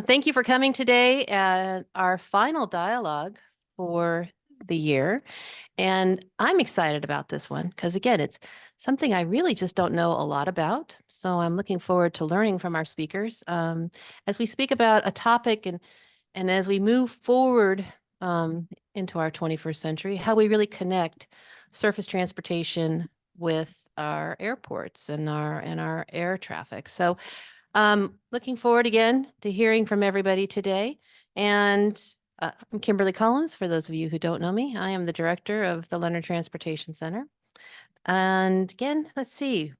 Thank you for coming today at our final dialogue for the year. And I'm excited about this one because, again, it's something I really just don't know a lot about. So I'm looking forward to learning from our speakers as we speak about a topic and as we move forward into our 21st century, how we really connect surface transportation with our airports and our air traffic. So looking forward again to hearing from everybody today. And I'm Kimberly Collins. For those of you who don't know me, I am the director of the Leonard Transportation Center. And again, let's see.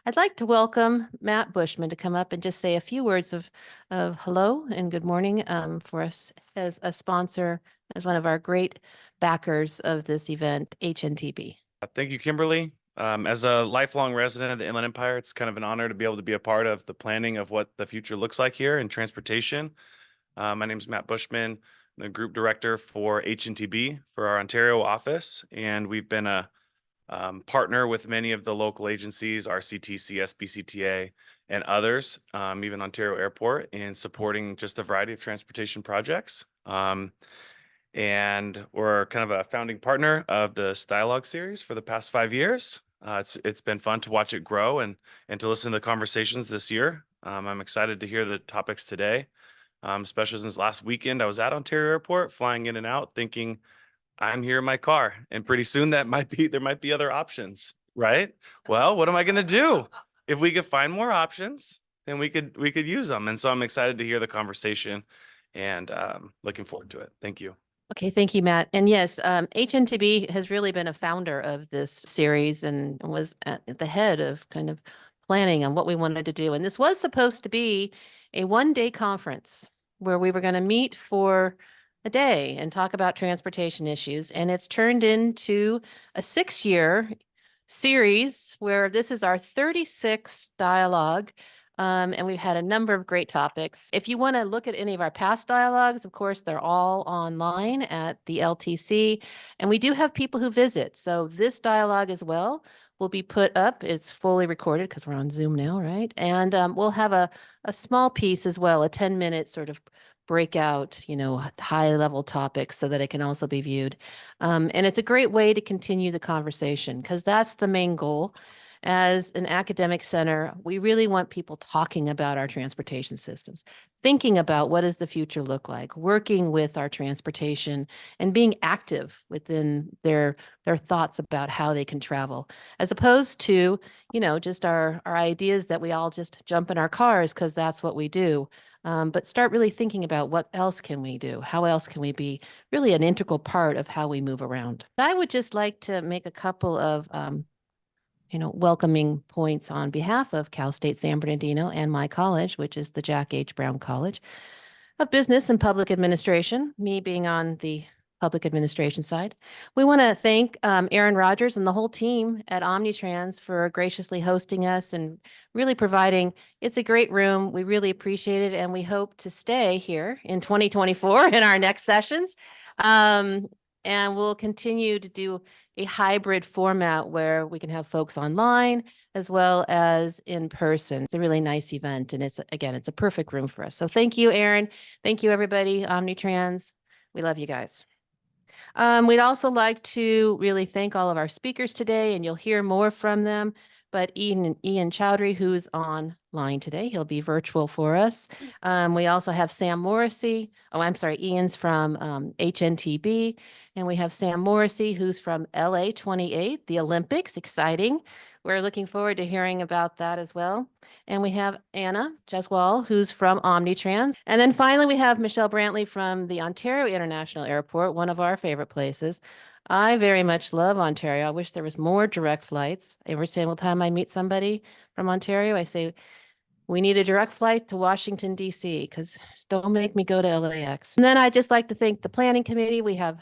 I'd like to welcome Matt Bushman to come up and just say a few words of hello and good morning for us as a sponsor, as one of our great backers of this event, HNTB. Thank you, Kimberly. As a lifelong resident of the Inland Empire, it's kind of an honor to be able to be a part of the planning of what the future looks like here in transportation. My name is Matt Bushman, the group director for HNTB for our Ontario office, and we've been a partner with many of the local agencies, RCTC, SBCTA, and others, even Ontario Airport, in supporting just a variety of transportation projects. And we're kind of a founding partner of the Dialogue series for the past 5 years. It's been fun to watch it grow and to listen to the conversations this year. I'm excited to hear the topics today, especially since last weekend I was at Ontario Airport, flying in and out, thinking I'm here in my car, and pretty soon there might be other options, right? Well, what am I going to do? If we could find more options, then we could use them. And so I'm excited to hear the conversation, and looking forward to it. Thank you. Okay, thank you, Matt. And yes, HNTB has really been a founder of this series and was at the head of kind of planning on what we wanted to do. And this was supposed to be a one-day conference where we were going to meet for a day and talk about transportation issues. And it's turned into a 6-year series where this is our 36th dialogue. And we've had a number of great topics. If you want to look at any of our past dialogues, of course, they're all online at the LTC. And we do have people who visit. So this dialogue as well will be put up. It's fully recorded because we're on Zoom now, right? And we'll have a small piece as well, a 10-minute sort of breakout, high level topics so that it can also be viewed. And it's a great way to continue the conversation because that's the main goal. As an academic center, we really want people talking about our transportation systems, thinking about what does the future look like, working with our transportation and being active within their thoughts about how they can travel, as opposed to, just our ideas that we all just jump in our cars because that's what we do. But start really thinking about what else can we do? How else can we be really an integral part of how we move around? I would just like to make a couple of welcoming points on behalf of Cal State San Bernardino and my college, which is the Jack H. Brown College of Business and Public Administration, me being on the public administration side. We want to thank Aaron Rogers and the whole team at Omnitrans for graciously hosting us and really providing, it's a great room. We really appreciate it. And we hope to stay here in 2024 in our next sessions. And we'll continue to do a hybrid format where we can have folks online as well as in person. It's a really nice event. And it's a perfect room for us. So thank you, Aaron. Thank you, everybody. Omnitrans. We love you guys. We'd also like to really thank all of our speakers today, and you'll hear more from them. But Ian Chowdhury, who's online today, he'll be virtual for us. We also have Sam Morrissey. Oh, I'm sorry, Ian's from HNTB. And we have Sam Morrissey, who's from LA 28, the Olympics, exciting. We're looking forward to hearing about that as well. And we have Anna Jeswal, who's from Omnitrans. And then finally, we have Michelle Brantley from the Ontario International Airport, one of our favorite places. I very much love Ontario. I wish there was more direct flights. Every single time I meet somebody from Ontario, I say, we need a direct flight to Washington, D.C., because don't make me go to LAX. And then I'd just like to thank the planning committee. We have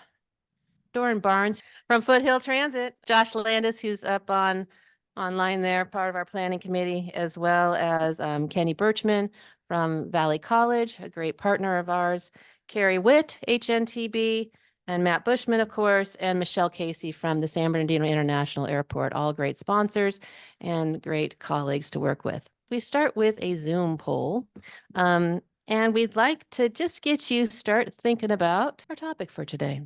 Doran Barnes from Foothill Transit, Josh Landis, who's up online there, part of our planning committee, as well as Kenny Birchman from Valley College, a great partner of ours, Carrie Witt, HNTB, and Matt Bushman, of course, and Michelle Casey from the San Bernardino International Airport, all great sponsors and great colleagues to work with. We start with a Zoom poll. And we'd like to just get you start thinking about our topic for today.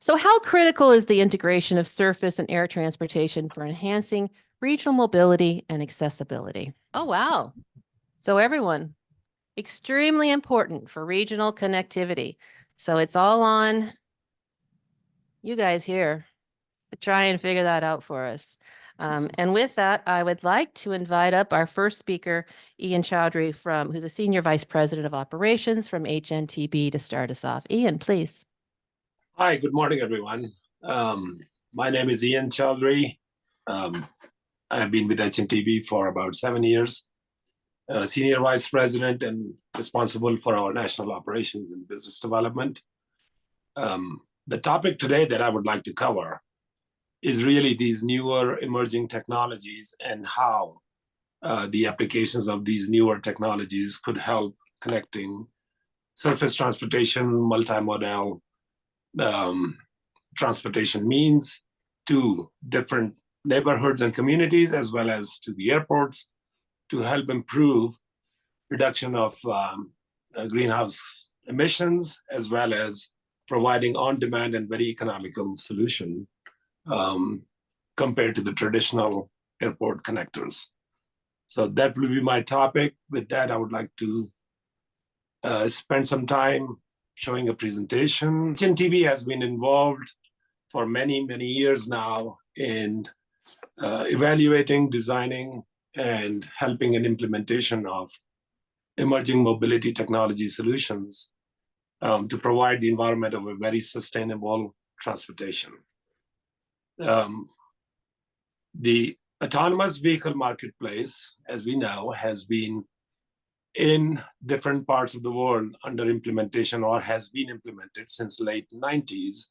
So how critical is the integration of surface and air transportation for enhancing regional mobility and accessibility? Oh, wow. So everyone, extremely important for regional connectivity. So it's all on you guys here to try and figure that out for us. And with that, I would like to invite up our first speaker, Ian Chowdhury, who's a Senior Vice President of Operations from HNTB, to start us off. Ian, please. Hi, good morning, everyone. My name is Ian Chowdhury. I have been with HNTB for about 7 years, Senior Vice President and responsible for our national operations and business development. The topic today that I would like to cover is really these newer emerging technologies and how the applications of these newer technologies could help connecting surface transportation, multimodal transportation means to different neighborhoods and communities, as well as to the airports, to help improve reduction of greenhouse emissions, as well as providing on-demand and very economical solution compared to the traditional airport connectors. So that will be my topic. With that, I would like to spend some time showing a presentation. HNTB has been involved for many, many years now in evaluating, designing, and helping in implementation of emerging mobility technology solutions to provide the environment of a very sustainable transportation. The autonomous vehicle marketplace, as we know, has been in different parts of the world under implementation or has been implemented since late 90s.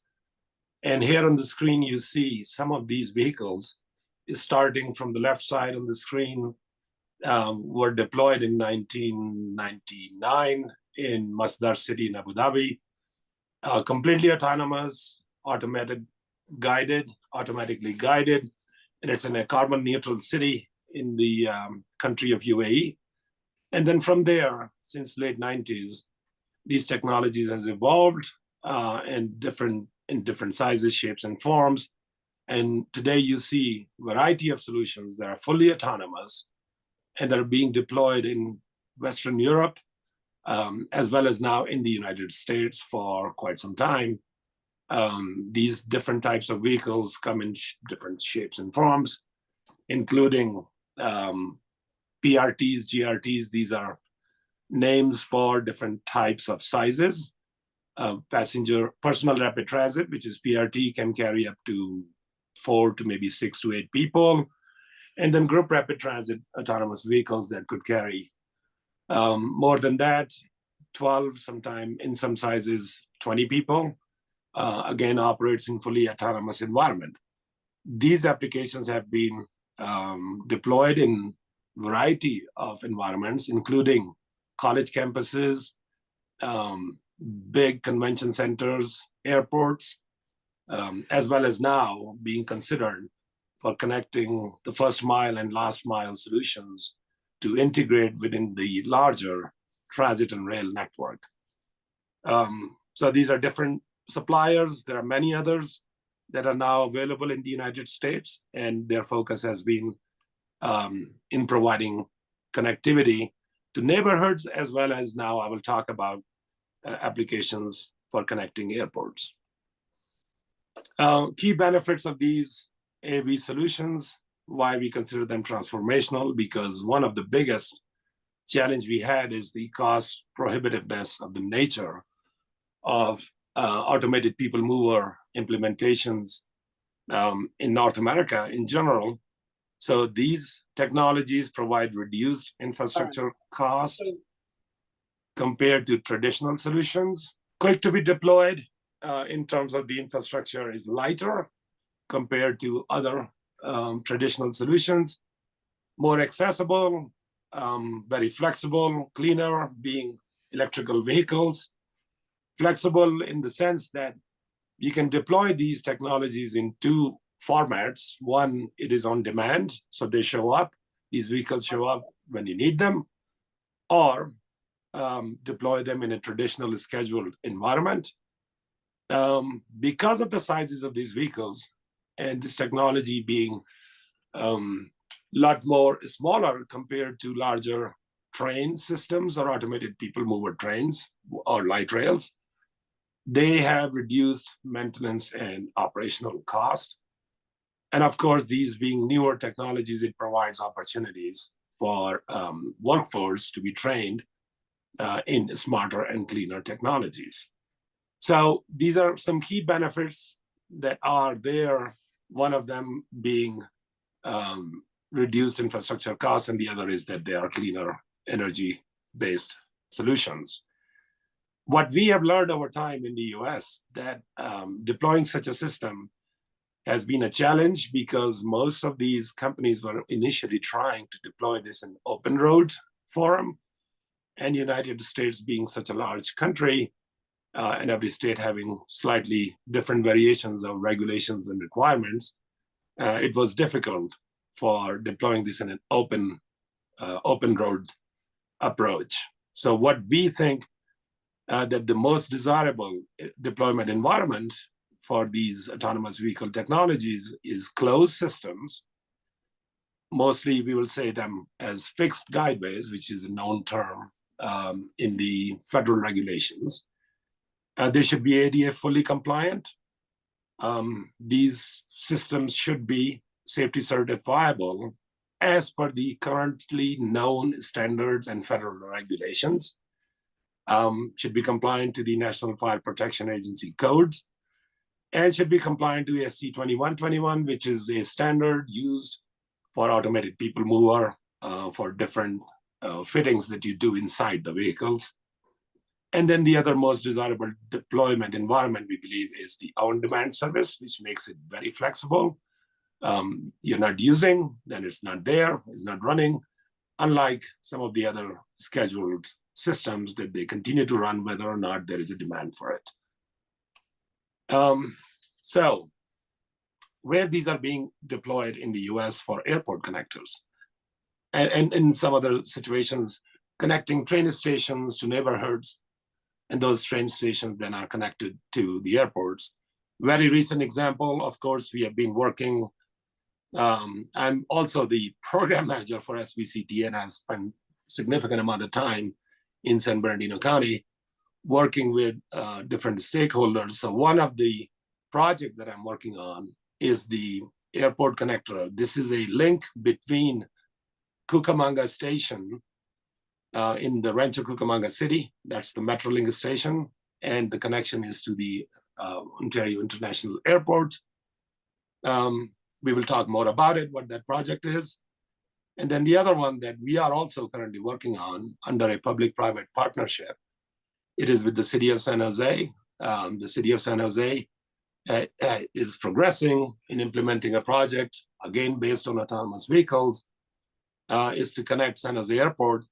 And here on the screen, you see some of these vehicles starting from the left side on the screen were deployed in 1999 in Masdar City in Abu Dhabi, completely autonomous, automatically guided, and it's in a carbon neutral city in the country of UAE. And then from there, since late 90s, these technologies has evolved in different sizes, shapes, and forms. And today you see a variety of solutions that are fully autonomous and that are being deployed in Western Europe, as well as now in the United States for quite some time. These different types of vehicles come in different shapes and forms, including PRTs, GRTs. These are names for different types of sizes. Personal rapid transit, which is PRT, can carry up to 4 to maybe 6 to 8 people. And then group rapid transit autonomous vehicles that could carry more than that, 12, sometime in some sizes, 20 people, again, operates in fully autonomous environment. These applications have been deployed in variety of environments, including college campuses, big convention centers, airports, as well as now being considered for connecting the first mile and last mile solutions to integrate within the larger transit and rail network. So these are different suppliers. There are many others that are now available in the United States, and their focus has been in providing connectivity to neighborhoods, as well as now I will talk about applications for connecting airports. Key benefits of these AV solutions, why we consider them transformational, because one of the biggest challenge we had is the cost prohibitiveness of the nature of automated people mover implementations in North America in general. So these technologies provide reduced infrastructure cost compared to traditional solutions. Quick to be deployed in terms of the infrastructure is lighter compared to other traditional solutions. More accessible, very flexible, cleaner, being electrical vehicles. Flexible in the sense that you can deploy these technologies in two formats. One, it is on demand, so they show up. These vehicles show up when you need them. Or deploy them in a traditional scheduled environment. Because of the sizes of these vehicles and this technology being a lot more smaller compared to larger train systems or automated people mover trains or light rails, they have reduced maintenance and operational cost. And of course, these being newer technologies, it provides opportunities for workforce to be trained in smarter and cleaner technologies. So these are some key benefits that are there, one of them being reduced infrastructure costs, and the other is that they are cleaner energy-based solutions. What we have learned over time in the US, that deploying such a system has been a challenge because most of these companies were initially trying to deploy this in open road forum, and United States being such a large country, and every state having slightly different variations of regulations and requirements, it was difficult for deploying this in an open road approach. So what we think that the most desirable deployment environment for these autonomous vehicle technologies is closed systems. Mostly we will say them as fixed guideways, which is a known term in the federal regulations. They should be ADA fully compliant. These systems should be safety certifiable as per the currently known standards and federal regulations. Should be compliant to the National Fire Protection Agency codes, and should be compliant to SC 2121, which is a standard used for automated people mover for different fittings that you do inside the vehicles. And then the other most desirable deployment environment, we believe, is the on-demand service, which makes it very flexible. You're not using, then it's not there, it's not running, unlike some of the other scheduled systems that they continue to run whether or not there is a demand for it. So where these are being deployed in the US for airport connectors, and in some other situations, connecting train stations to neighborhoods, and those train stations then are connected to the airports. Very recent example, of course, we have been working, I'm also the program manager for SBCTA, and I've spent significant amount of time in San Bernardino County working with different stakeholders. So one of the projects that I'm working on is the airport connector. This is a link between Cucamonga Station in the Rancho Cucamonga City, that's the Metrolink station, and the connection is to the Ontario International Airport. We will talk more about it, what that project is. And then the other one that we are also currently working on under a public-private partnership, it is with the City of San Jose. The City of San Jose is progressing in implementing a project, again, based on autonomous vehicles, is to connect San Jose Airport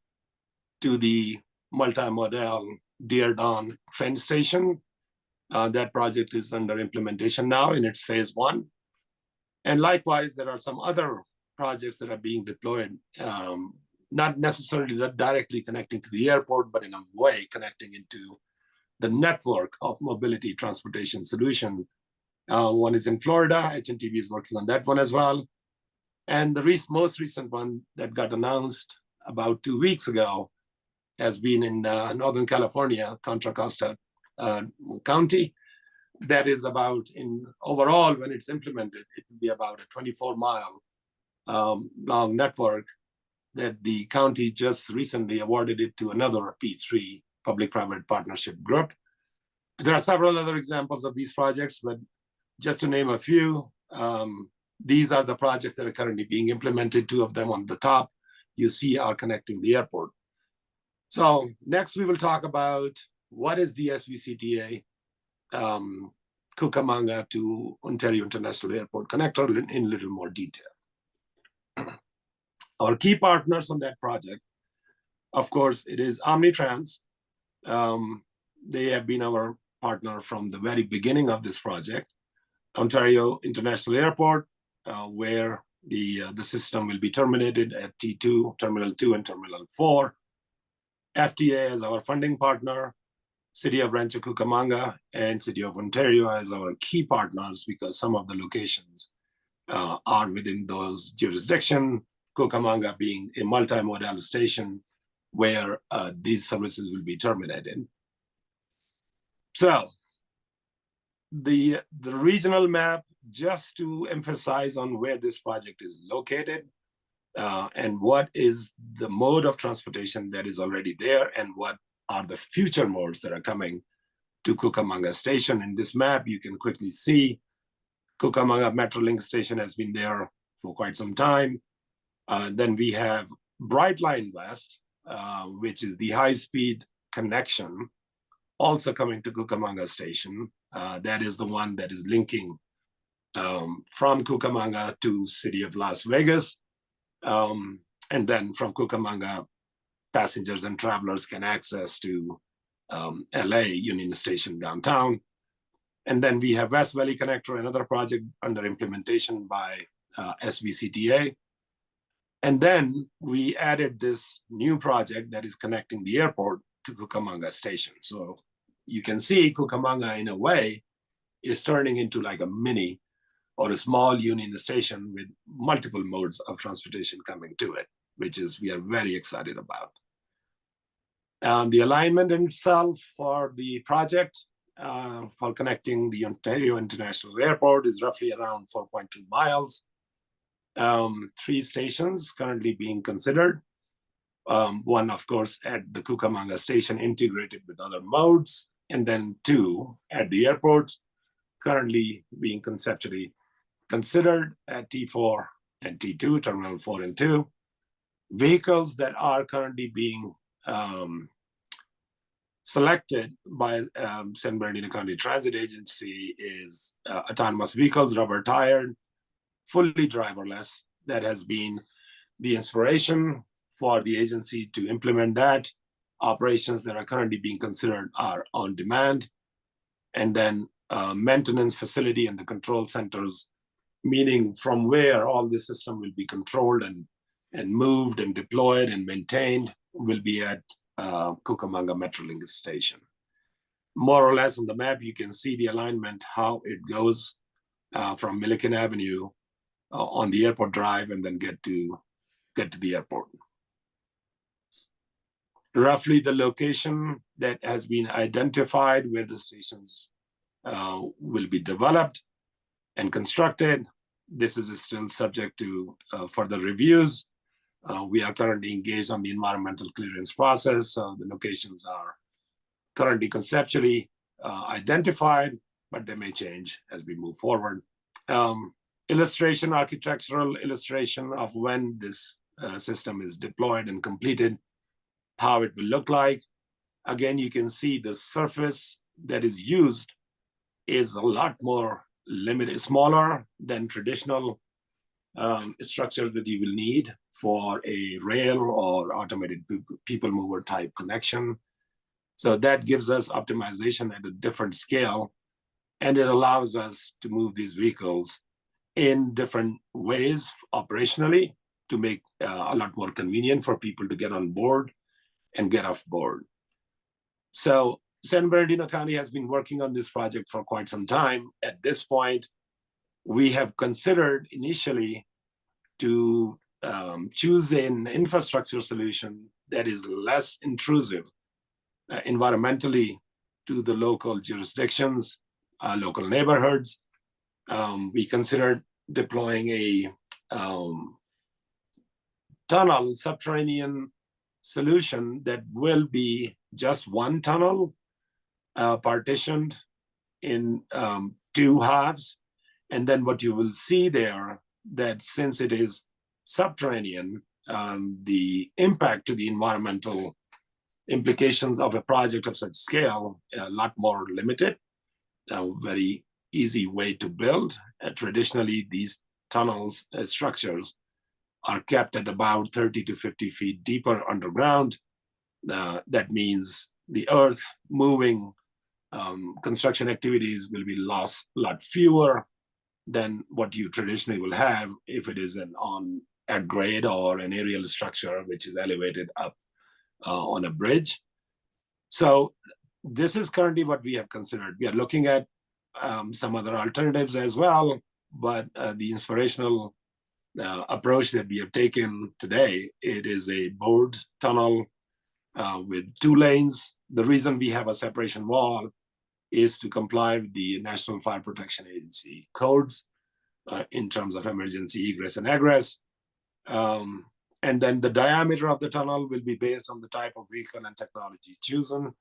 to the multimodal Deer Dawn train station. That project is under implementation now in its phase 1. And likewise, there are some other projects that are being deployed, not necessarily directly connecting to the airport, but in a way connecting into the network of mobility transportation solution. One is in Florida, HNTV is working on that one as well. And the most recent one that got announced about 2 weeks ago has been in Northern California, Contra Costa County. That is about, in overall, when it's implemented, it will be about a 24-mile long network that the county just recently awarded it to another P3 public-private partnership group. There are several other examples of these projects, but just to name a few, these are the projects that are currently being implemented. 2 of them on the top, you see, are connecting the airport. So next we will talk about what is the SVCTA Cucamonga to Ontario International Airport connector in a little more detail. Our key partners on that project, of course, it is Omnitrans. They have been our partner from the very beginning of this project. Ontario International Airport, where the system will be terminated at T2, Terminal 2, and Terminal 4. FTA as our funding partner, City of Rancho Cucamonga and City of Ontario as our key partners because some of the locations are within those jurisdiction, Cucamonga being a multimodal station where these services will be terminated. So the regional map, just to emphasize on where this project is located and what is the mode of transportation that is already there and what are the future modes that are coming to Cucamonga Station. In this map, you can quickly see Cucamonga Metrolink Station has been there for quite some time. Then we have Brightline West, which is the high-speed connection, also coming to Cucamonga Station. That is the one that is linking from Cucamonga to City of Las Vegas. And then from Cucamonga, passengers and travelers can access to LA Union Station downtown. And then we have West Valley Connector, another project under implementation by SVCTA. And then we added this new project that is connecting the airport to Cucamonga Station. So you can see Cucamonga in a way is turning into like a mini or a small Union Station with multiple modes of transportation coming to it, which is we are very excited about. The alignment in itself for the project for connecting the Ontario International Airport is roughly around 4.2 miles. 3 stations currently being considered. One, of course, at the Cucamonga Station integrated with other modes, and then 2 at the airport, currently being conceptually considered at T4 and T2, Terminal 4 and 2. Vehicles that are currently being selected by San Bernardino County Transit Agency is autonomous vehicles, rubber tired, fully driverless. That has been the inspiration for the agency to implement that. Operations that are currently being considered are on demand. And then maintenance facility and the control centers, meaning from where all this system will be controlled and moved and deployed and maintained, will be at Cucamonga Metrolink Station. More or less on the map, you can see the alignment, how it goes from Milliken Avenue on the airport drive and then get to the airport. Roughly the location that has been identified where the stations will be developed and constructed. This is still subject to further reviews. We are currently engaged on the environmental clearance process. So the locations are currently conceptually identified, but they may change as we move forward. Architectural illustration of when this system is deployed and completed, how it will look like. Again, you can see the surface that is used is a lot more limited, smaller than traditional structures that you will need for a rail or automated people mover type connection. So that gives us optimization at a different scale, and it allows us to move these vehicles in different ways operationally to make a lot more convenient for people to get on board and get off board. So San Bernardino County has been working on this project for quite some time. At this point, we have considered initially to choose an infrastructure solution that is less intrusive environmentally to the local jurisdictions, local neighborhoods. We considered deploying a tunnel, subterranean solution that will be just one tunnel partitioned in 2 halves. And then what you will see there, that since it is subterranean, the impact to the environmental implications of a project of such scale a lot more limited. Very easy way to build. Traditionally, these tunnels structures are kept at about 30 to 50 feet deeper underground. That means the earth moving construction activities will be a lot fewer than what you traditionally will have if it is at grade or an aerial structure which is elevated up on a bridge. So this is currently what we have considered. We are looking at some other alternatives as well, but the inspirational approach that we have taken today, it is a bored tunnel with 2 lanes. The reason we have a separation wall is to comply with the National Fire Protection Agency codes in terms of emergency egress and egress. And then the diameter of the tunnel will be based on the type of vehicle and technology chosen.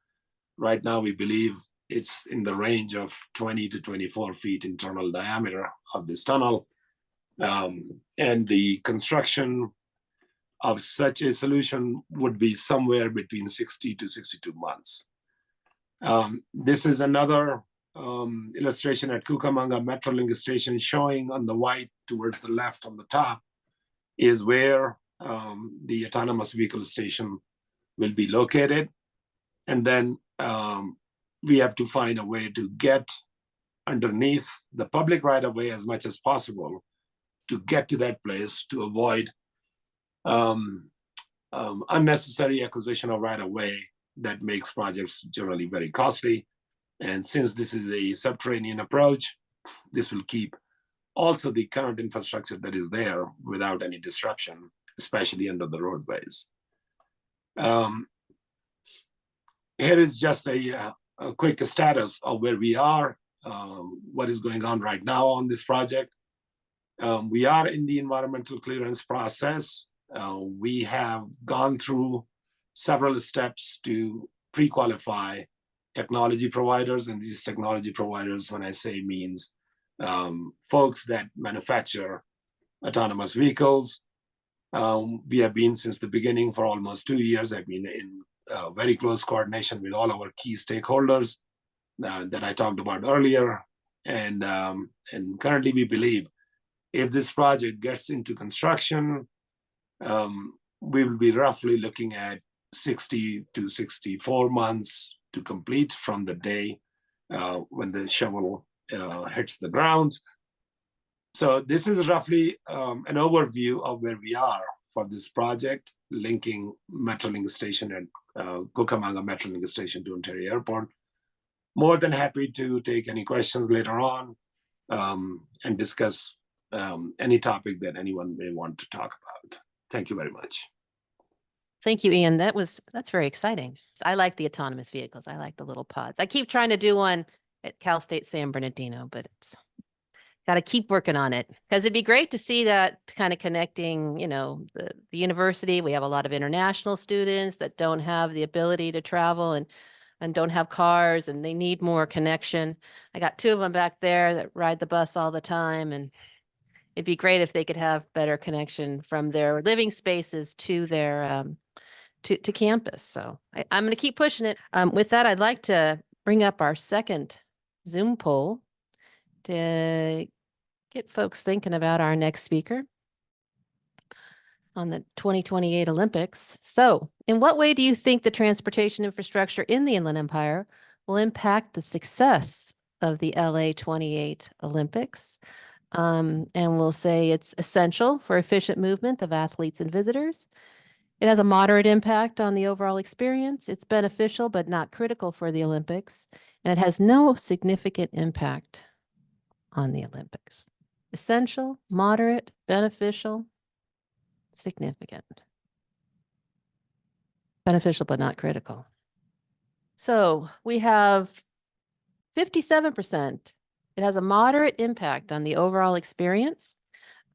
Right now, we believe it's in the range of 20 to 24 feet internal diameter of this tunnel. And the construction of such a solution would be somewhere between 60 to 62 months. This is another illustration at Cucamonga Metrolink station, showing on the white towards the left on the top is where the autonomous vehicle station will be located. And then we have to find a way to get underneath the public right of way as much as possible to get to that place, to avoid unnecessary acquisition of right of way that makes projects generally very costly. And since this is a subterranean approach, this will keep also the current infrastructure that is there without any disruption, especially under the roadways. Here is just a quick status of where we are, what is going on right now on this project. We are in the environmental clearance process. We have gone through several steps to pre-qualify technology providers, and these technology providers, when I say, means folks that manufacture autonomous vehicles. We have been since the beginning for almost 2 years. I've been in very close coordination with all our key stakeholders that I talked about earlier. And currently we believe if this project gets into construction, we will be roughly looking at 60 to 64 months to complete from the day when the shovel hits the ground. So this is roughly an overview of where we are for this project, linking Metrolink station and Cucamonga Metrolink station to Ontario Airport. More than happy to take any questions later on and discuss any topic that anyone may want to talk about. Thank you very much. Thank you, Ian. That's very exciting. I like the autonomous vehicles. I like the little pods. I keep trying to do one at Cal State San Bernardino, but it's got to keep working on it, because it'd be great to see that kind of connecting, the university. We have a lot of international students that don't have the ability to travel and don't have cars, and they need more connection. I got 2 of them back there that ride the bus all the time, and it'd be great if they could have better connection from their living spaces to their to campus. So I'm going to keep pushing it. With that, I'd like to bring up our second Zoom poll to get folks thinking about our next speaker on the 2028 Olympics. So, in what way do you think the transportation infrastructure in the Inland Empire will impact the success of the LA 28 Olympics? And we'll say it's essential for efficient movement of athletes and visitors. It has a moderate impact on the overall experience. It's beneficial, but not critical for the Olympics. And it has no significant impact on the Olympics. Essential, moderate, beneficial, significant. Beneficial, but not critical. So we have 57%. It has a moderate impact on the overall experience.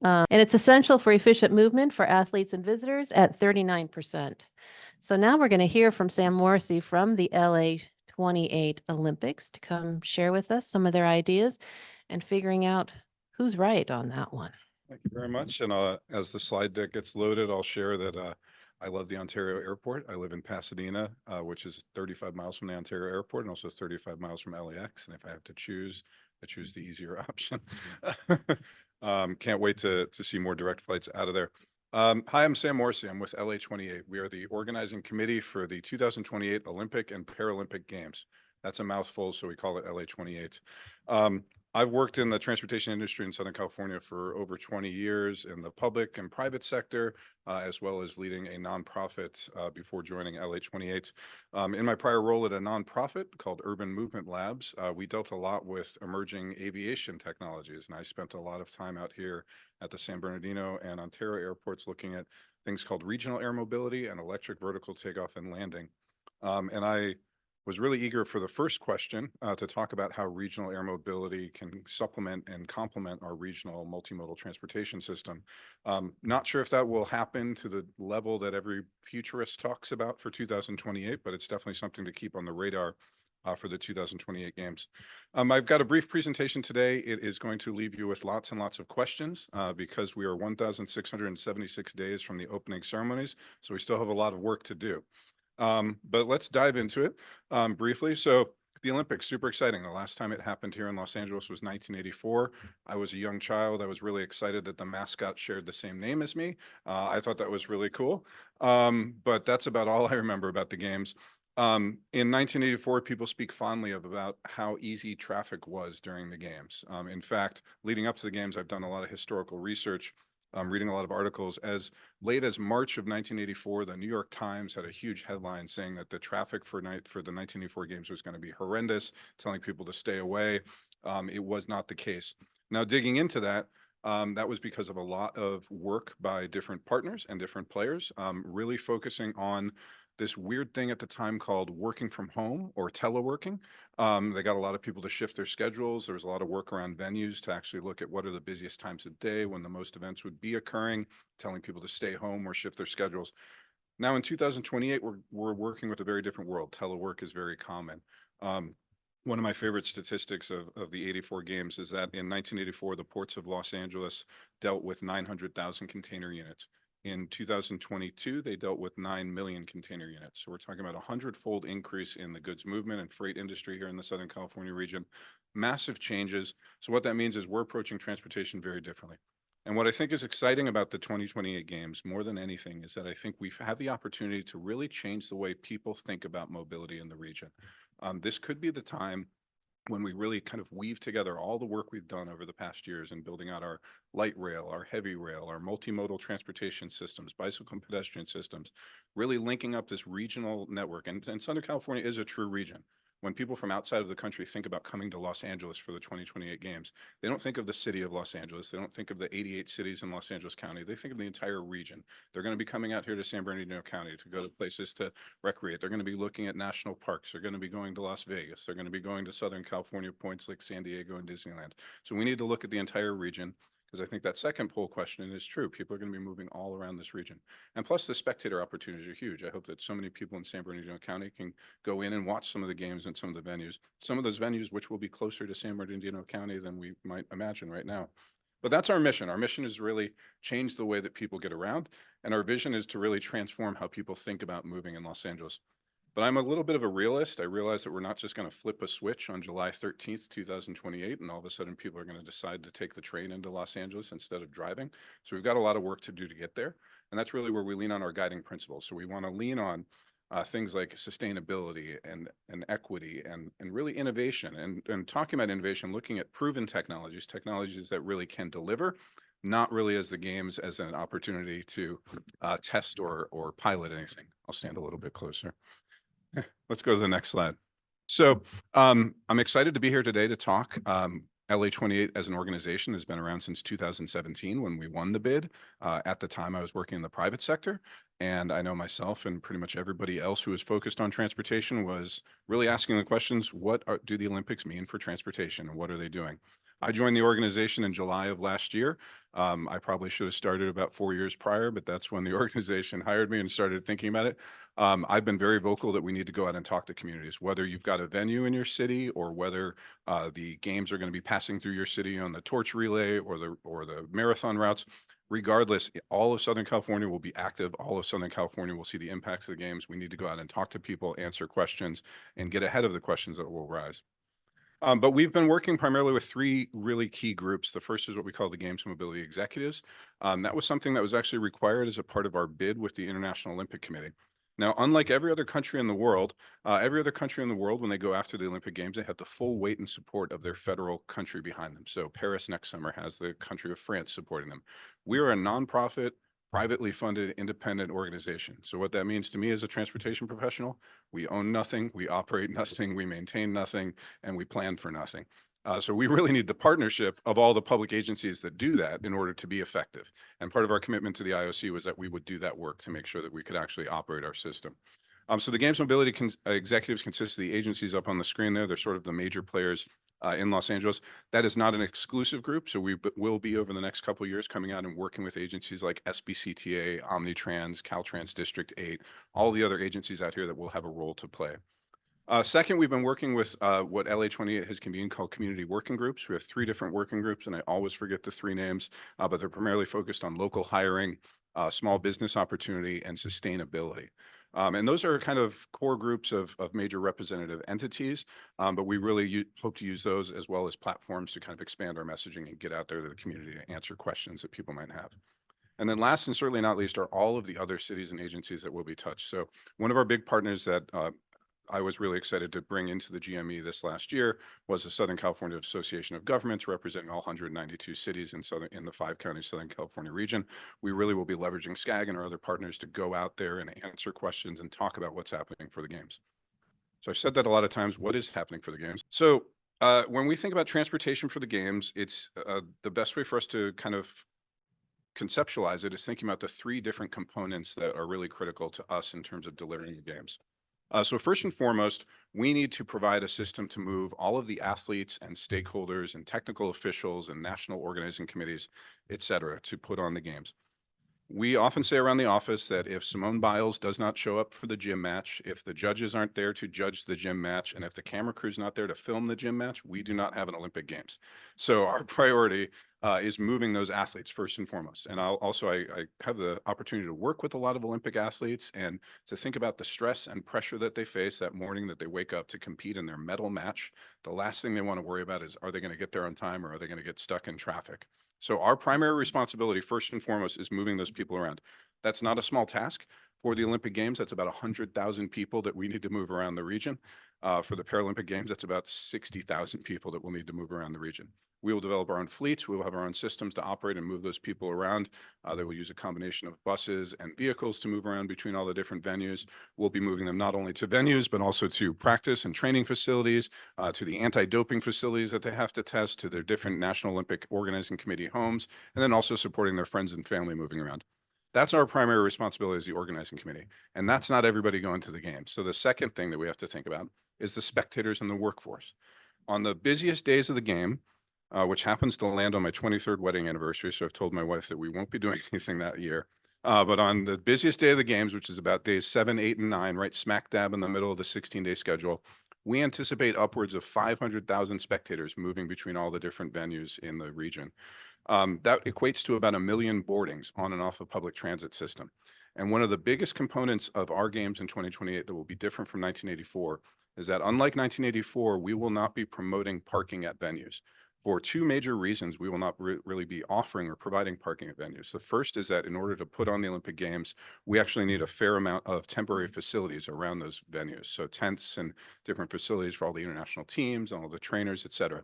And it's essential for efficient movement for athletes and visitors at 39%. So now we're going to hear from Sam Morrissey from the LA 28 Olympics to come share with us some of their ideas and figuring out who's right on that one. Thank you very much. And as the slide deck gets loaded, I'll share that I love the Ontario Airport. I live in Pasadena, which is 35 miles from the Ontario Airport and also 35 miles from LAX. And if I have to choose, I choose the easier option. Can't wait to see more direct flights out of there. Hi, I'm Sam Morrissey. I'm with LA 28. We are the organizing committee for the 2028 Olympic and Paralympic Games. That's a mouthful, so we call it LA 28. I've worked in the transportation industry in Southern California for over 20 years in the public and private sector, as well as leading a nonprofit before joining LA28. In my prior role at a nonprofit called Urban Movement Labs, we dealt a lot with emerging aviation technologies, and I spent a lot of time out here at the San Bernardino and Ontario airports looking at things called regional air mobility and electric vertical takeoff and landing. And I was really eager for the first question to talk about how regional air mobility can supplement and complement our regional multimodal transportation system. Not sure if that will happen to the level that every futurist talks about for 2028, but it's definitely something to keep on the radar for the 2028 games. I've got a brief presentation today. It is going to leave you with lots and lots of questions because we are 1,676 days from the opening ceremonies, so we still have a lot of work to do. But let's dive into it briefly. So the Olympics, super exciting. The last time it happened here in Los Angeles was 1984. I was a young child. I was really excited that the mascot shared the same name as me. I thought that was really cool. But that's about all I remember about the games. In 1984, people speak fondly about how easy traffic was during the games. In fact, leading up to the games, I've done a lot of historical research. Reading a lot of articles. As late as March of 1984, the New York Times had a huge headline saying that the traffic for the 1984 games was going to be horrendous, telling people to stay away. It was not the case. Now, digging into that, that was because of a lot of work by different partners and different players, really focusing on this weird thing at the time called working from home or teleworking. They got a lot of people to shift their schedules. There was a lot of work around venues to actually look at what are the busiest times of day when the most events would be occurring, telling people to stay home or shift their schedules. Now in 2028, we're working with a very different world. Telework is very common. One of my favorite statistics of the 84 games is that in 1984, the ports of Los Angeles dealt with 900,000 container units. In 2022, they dealt with 9 million container units. So we're talking about a 100-fold increase in the goods movement and freight industry here in the Southern California region. Massive changes. So what that means is we're approaching transportation very differently. And what I think is exciting about the 2028 games more than anything is that I think we've had the opportunity to really change the way people think about mobility in the region. This could be the time when we really kind of weave together all the work we've done over the past years in building out our light rail, our heavy rail, our multimodal transportation systems, bicycle and pedestrian systems, really linking up this regional network. And Southern California is a true region. When people from outside of the country think about coming to Los Angeles for the 2028 games, they don't think of the city of Los Angeles. They don't think of the 88 cities in Los Angeles County. They think of the entire region. They're going to be coming out here to San Bernardino County to go to places to recreate. They're going to be looking at national parks. They're going to be going to Las Vegas. They're going to be going to Southern California points like San Diego and Disneyland. So we need to look at the entire region, because I think that second poll question is true. People are going to be moving all around this region. And plus the spectator opportunities are huge. I hope that so many people in San Bernardino County can go in and watch some of the games and some of the venues. Some of those venues which will be closer to San Bernardino County than we might imagine right now. But that's our mission. Our mission is really change the way that people get around. And our vision is to really transform how people think about moving in Los Angeles. But I'm a little bit of a realist. I realize that we're not just going to flip a switch on July 13th, 2028, and all of a sudden people are going to decide to take the train into Los Angeles instead of driving. So we've got a lot of work to do to get there. And that's really where we lean on our guiding principles. So we want to lean on things like sustainability and equity and really innovation. And talking about innovation, looking at proven technologies that really can deliver, not really as the games as an opportunity to test or pilot anything. I'll stand a little bit closer. Let's go to the next slide. So I'm excited to be here today to talk. LA28 as an organization has been around since 2017 when we won the bid. At the time, I was working in the private sector, and I know myself and pretty much everybody else who was focused on transportation was really asking the questions, do the Olympics mean for transportation, and what are they doing? I joined the organization in July of last year. I probably should have started about 4 years prior, but that's when the organization hired me and started thinking about it. I've been very vocal that we need to go out and talk to communities, whether you've got a venue in your city or whether the games are going to be passing through your city on the torch relay or the marathon routes. Regardless, all of Southern California will be active. All of Southern California will see the impacts of the games. We need to go out and talk to people, answer questions, and get ahead of the questions that will rise. But we've been working primarily with 3 really key groups. The first is what we call the Games Mobility Executives. That was something that was actually required as a part of our bid with the International Olympic Committee. Now, unlike every other country in the world, when they go after the Olympic Games, they have the full weight and support of their federal country behind them. So Paris next summer has the country of France supporting them. We are a nonprofit, privately funded, independent organization. So what that means to me as a transportation professional, we own nothing, we operate nothing, we maintain nothing, and we plan for nothing. So we really need the partnership of all the public agencies that do that in order to be effective. And part of our commitment to the IOC was that we would do that work to make sure that we could actually operate our system. So the Games Mobility executives consist of the agencies up on the screen there. They're sort of the major players in Los Angeles. That is not an exclusive group. So we will be over the next couple of years coming out and working with agencies like SBCTA, Omnitrans, Caltrans District 8, all the other agencies out here that will have a role to play. Second, we've been working with what LA28 has convened called community working groups. We have 3 different working groups, and I always forget the 3 names, but they're primarily focused on local hiring, small business opportunity, and sustainability. And those are kind of core groups of major representative entities, but we really hope to use those as well as platforms to kind of expand our messaging and get out there to the community to answer questions that people might have. And then last and certainly not least are all of the other cities and agencies that will be touched. So one of our big partners that I was really excited to bring into the GME this last year was the Southern California Association of Governments, representing all 192 cities in the 5 county Southern California region. We really will be leveraging SCAG and our other partners to go out there and answer questions and talk about what's happening for the games. So I've said that a lot of times. What is happening for the games? So when we think about transportation for the games, it's the best way for us to kind of conceptualize it is thinking about the 3 different components that are really critical to us in terms of delivering the games. So first and foremost, we need to provide a system to move all of the athletes and stakeholders and technical officials and national organizing committees, et cetera, to put on the games. We often say around the office that if Simone Biles does not show up for the gym match, if the judges aren't there to judge the gym match, and if the camera crew's not there to film the gym match, we do not have an Olympic Games. So our priority is moving those athletes first and foremost. And I have the opportunity to work with a lot of Olympic athletes and to think about the stress and pressure that they face that morning that they wake up to compete in their medal match. The last thing they want to worry about is, are they going to get there on time, or are they going to get stuck in traffic? So our primary responsibility, first and foremost, is moving those people around. That's not a small task. For the Olympic Games, that's about 100,000 people that we need to move around the region. For the Paralympic Games, that's about 60,000 people that we'll need to move around the region. We will develop our own fleets. We will have our own systems to operate and move those people around. They will use a combination of buses and vehicles to move around between all the different venues. We'll be moving them not only to venues, but also to practice and training facilities, to the anti-doping facilities that they have to test, to their different National Olympic Organizing Committee homes, and then also supporting their friends and family moving around. That's our primary responsibility as the organizing committee. And that's not everybody going to the games. So the second thing that we have to think about is the spectators and the workforce. On the busiest days of the game, which happens to land on my 23rd wedding anniversary. So I've told my wife that we won't be doing anything that year. But on the busiest day of the games, which is about days 7, 8, and 9, right smack dab in the middle of the 16-day schedule, we anticipate upwards of 500,000 spectators moving between all the different venues in the region. That equates to about 1 million boardings on and off a public transit system. And one of the biggest components of our games in 2028 that will be different from 1984 is that, unlike 1984, we will not be promoting parking at venues. For 2 major reasons, we will not really be offering or providing parking at venues. The first is that in order to put on the Olympic Games, we actually need a fair amount of temporary facilities around those venues. So tents and different facilities for all the international teams, all the trainers, et cetera.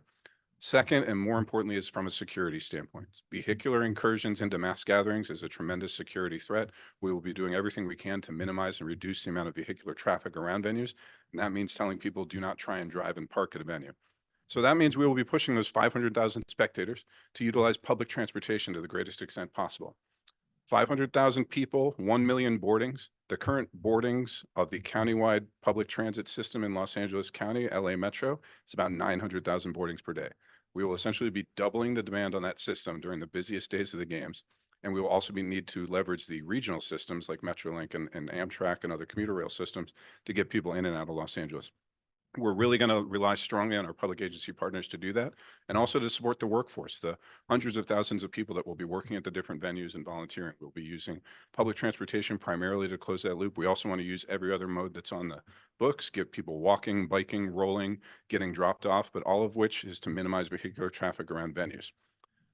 Second, and more importantly, is from a security standpoint. Vehicular incursions into mass gatherings is a tremendous security threat. We will be doing everything we can to minimize and reduce the amount of vehicular traffic around venues. And that means telling people, do not try and drive and park at a venue. So that means we will be pushing those 500,000 spectators to utilize public transportation to the greatest extent possible. 500,000 people, 1 million boardings. The current boardings of the countywide public transit system in Los Angeles County, LA Metro, is about 900,000 boardings per day. We will essentially be doubling the demand on that system during the busiest days of the games. And we will also need to leverage the regional systems like Metrolink and Amtrak and other commuter rail systems to get people in and out of Los Angeles. We're really going to rely strongly on our public agency partners to do that, and also to support the workforce, the hundreds of thousands of people that will be working at the different venues and volunteering. We'll be using public transportation primarily to close that loop. We also want to use every other mode that's on the books, get people walking, biking, rolling, getting dropped off, but all of which is to minimize vehicular traffic around venues.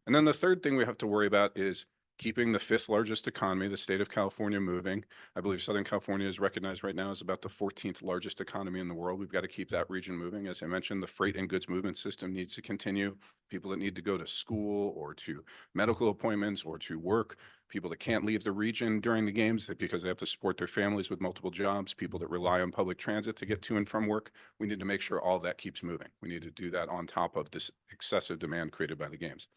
And then the third thing we have to worry about is keeping the 5th largest economy, the state of California, moving. I believe Southern California is recognized right now as about the 14th largest economy in the world. We've got to keep that region moving. As I mentioned, the freight and goods movement system needs to continue. People that need to go to school or to medical appointments or to work, people that can't leave the region during the games because they have to support their families with multiple jobs, people that rely on public transit to get to and from work. We need to make sure all that keeps moving. We need to do that on top of this excessive demand created by the games.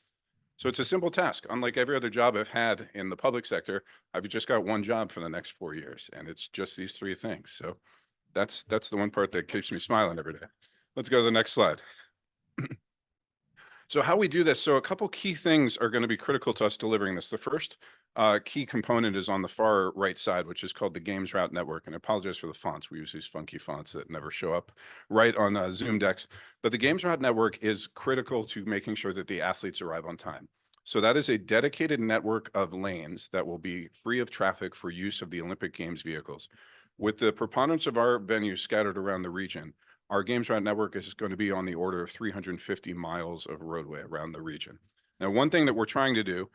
So it's a simple task. Unlike every other job I've had in the public sector, I've just got one job for the next 4 years, and it's just these 3 things. So that's the one part that keeps me smiling every day. Let's go to the next slide. So how we do this, so a couple key things are going to be critical to us delivering this. The first key component is on the far right side, which is called the Games Route Network. And I apologize for the fonts. We use these funky fonts that never show up right on Zoom decks. But the Games Route Network is critical to making sure that the athletes arrive on time. So that is a dedicated network of lanes that will be free of traffic for use of the Olympic Games vehicles. With the preponderance of our venues scattered around the region, our Games Route Network is going to be on the order of 350 miles of roadway around the region. Now, one thing that we're trying to do,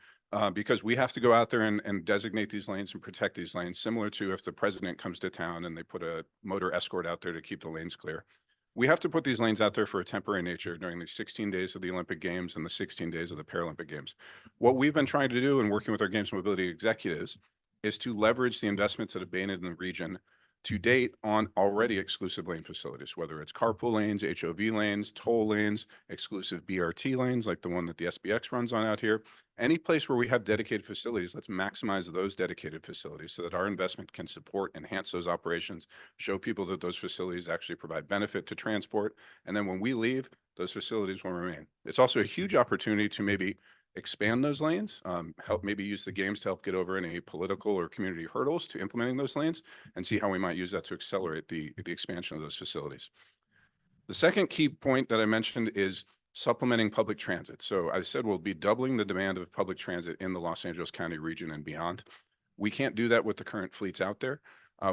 because we have to go out there and designate these lanes and protect these lanes, similar to if the president comes to town and they put a motor escort out there to keep the lanes clear. We have to put these lanes out there for a temporary nature during the 16 days of the Olympic Games and the 16 days of the Paralympic Games. What we've been trying to do and working with our Games Mobility executives is to leverage the investments that have been in the region to date on already exclusive lane facilities, whether it's carpool lanes, HOV lanes, toll lanes, exclusive BRT lanes like the one that the SBX runs on out here. Any place where we have dedicated facilities, let's maximize those dedicated facilities so that our investment can support, enhance those operations, show people that those facilities actually provide benefit to transport. And then when we leave, those facilities will remain. It's also a huge opportunity to maybe expand those lanes, help maybe use the games to help get over any political or community hurdles to implementing those lanes, and see how we might use that to accelerate the expansion of those facilities. The second key point that I mentioned is supplementing public transit. So I said we'll be doubling the demand of public transit in the Los Angeles County region and beyond. We can't do that with the current fleets out there.